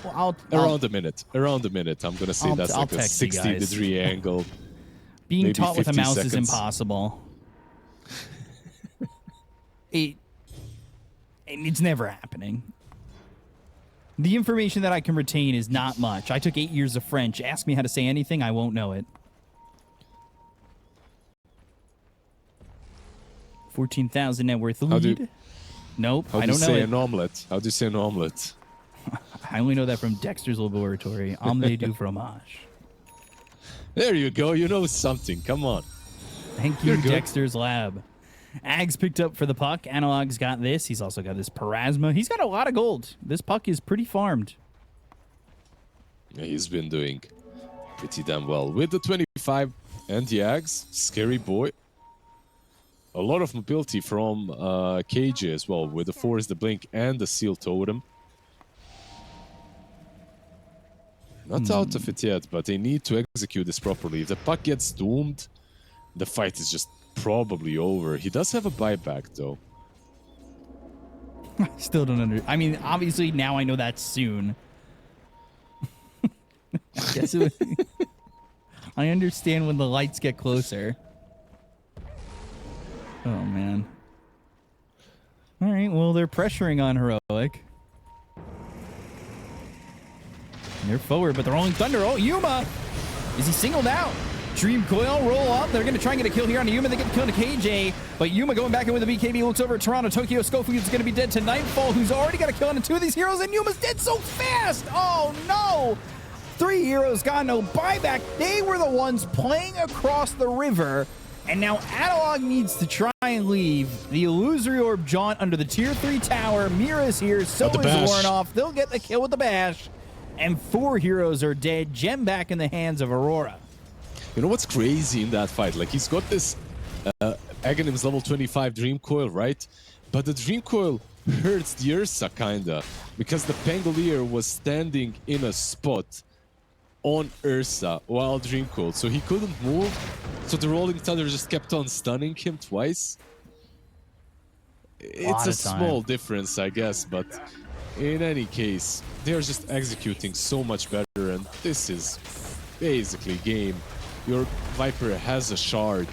around a minute. Around a minute. I'm gonna say that's like a 60-degree angle. Being taught with a mouse seconds. is impossible. It's never happening. The information that I can retain is not much. I took 8 years of French. Ask me how to say anything, I won't know it. 14,000 net worth lead. Nope, I don't know it. How do you say an omelet? How do you say an omelet? I only know that from Dexter's Laboratory. Omelette du fromage. There you go. You know something. Come on. Thank you, Dexter's Lab. Ags picked up for the puck. Analog's got this. He's also got this Parasma. He's got a lot of gold. This puck is pretty farmed. Yeah, he's been doing pretty damn well. With the 25 and the Ags, scary boy. A lot of mobility from KJ as well, with the Force, the Blink, and the Seal Totem. Not out of it yet, but they need to execute this properly. If the puck gets doomed, the fight is just probably over. He does have a buyback, though. Still don't I mean, obviously, now I know that's soon. I guess it was I understand when the lights get closer. Oh, man. All right, well, they're pressuring on Heroic. They're forward, but they're rolling Thunder. Oh, Yuma! Is he singled out? Dream Coil roll up. They're going to try and get a kill here on Yuma. They get the kill on KJ, but Yuma going back in with the BKB. Looks over at Toronto. Tokyo Skofu is going to be dead to Nightfall, who's already got a kill on two of these heroes, and Yuma's dead so fast! Oh, no! 3 heroes got no buyback. They were the ones playing across the river, and now Analog needs to try and leave. The Illusory Orb jaunt under the tier 3 tower. Mira's here, so is Warnoff. They'll get the kill with the bash, and 4 heroes are dead. Gem back in the hands of Aurora. You know what's crazy in that fight? Like, he's got this Aghanim's level 25 Dream Coil, right? But the Dream Coil hurts the Ursa, kinda, because the Pangolier was standing in a spot on Ursa while Dream Coil, so he couldn't move. So the Rolling Thunder just kept on stunning him twice. It's a small difference, I guess, but in any case, they're just executing so much better, and this is basically game. Your Viper has a shard.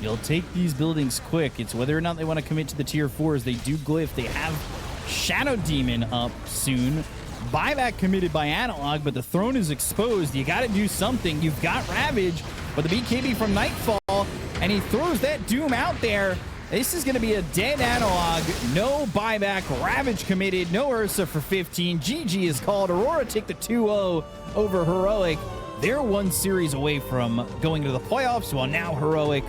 You'll take these buildings quick. It's whether or not they want to commit to the tier 4s. They do glyph. They have Shadow Demon up soon. Buyback committed by Analog, but the throne is exposed. You got to do something. You've got Ravage, but the BKB from Nightfall, and he throws that Doom out there. This is going to be a dead Analog. No buyback. Ravage committed. No Ursa for 15. GG is called. Aurora take the 2-0 over Heroic. They're 1 series away from going to the playoffs, while now Heroic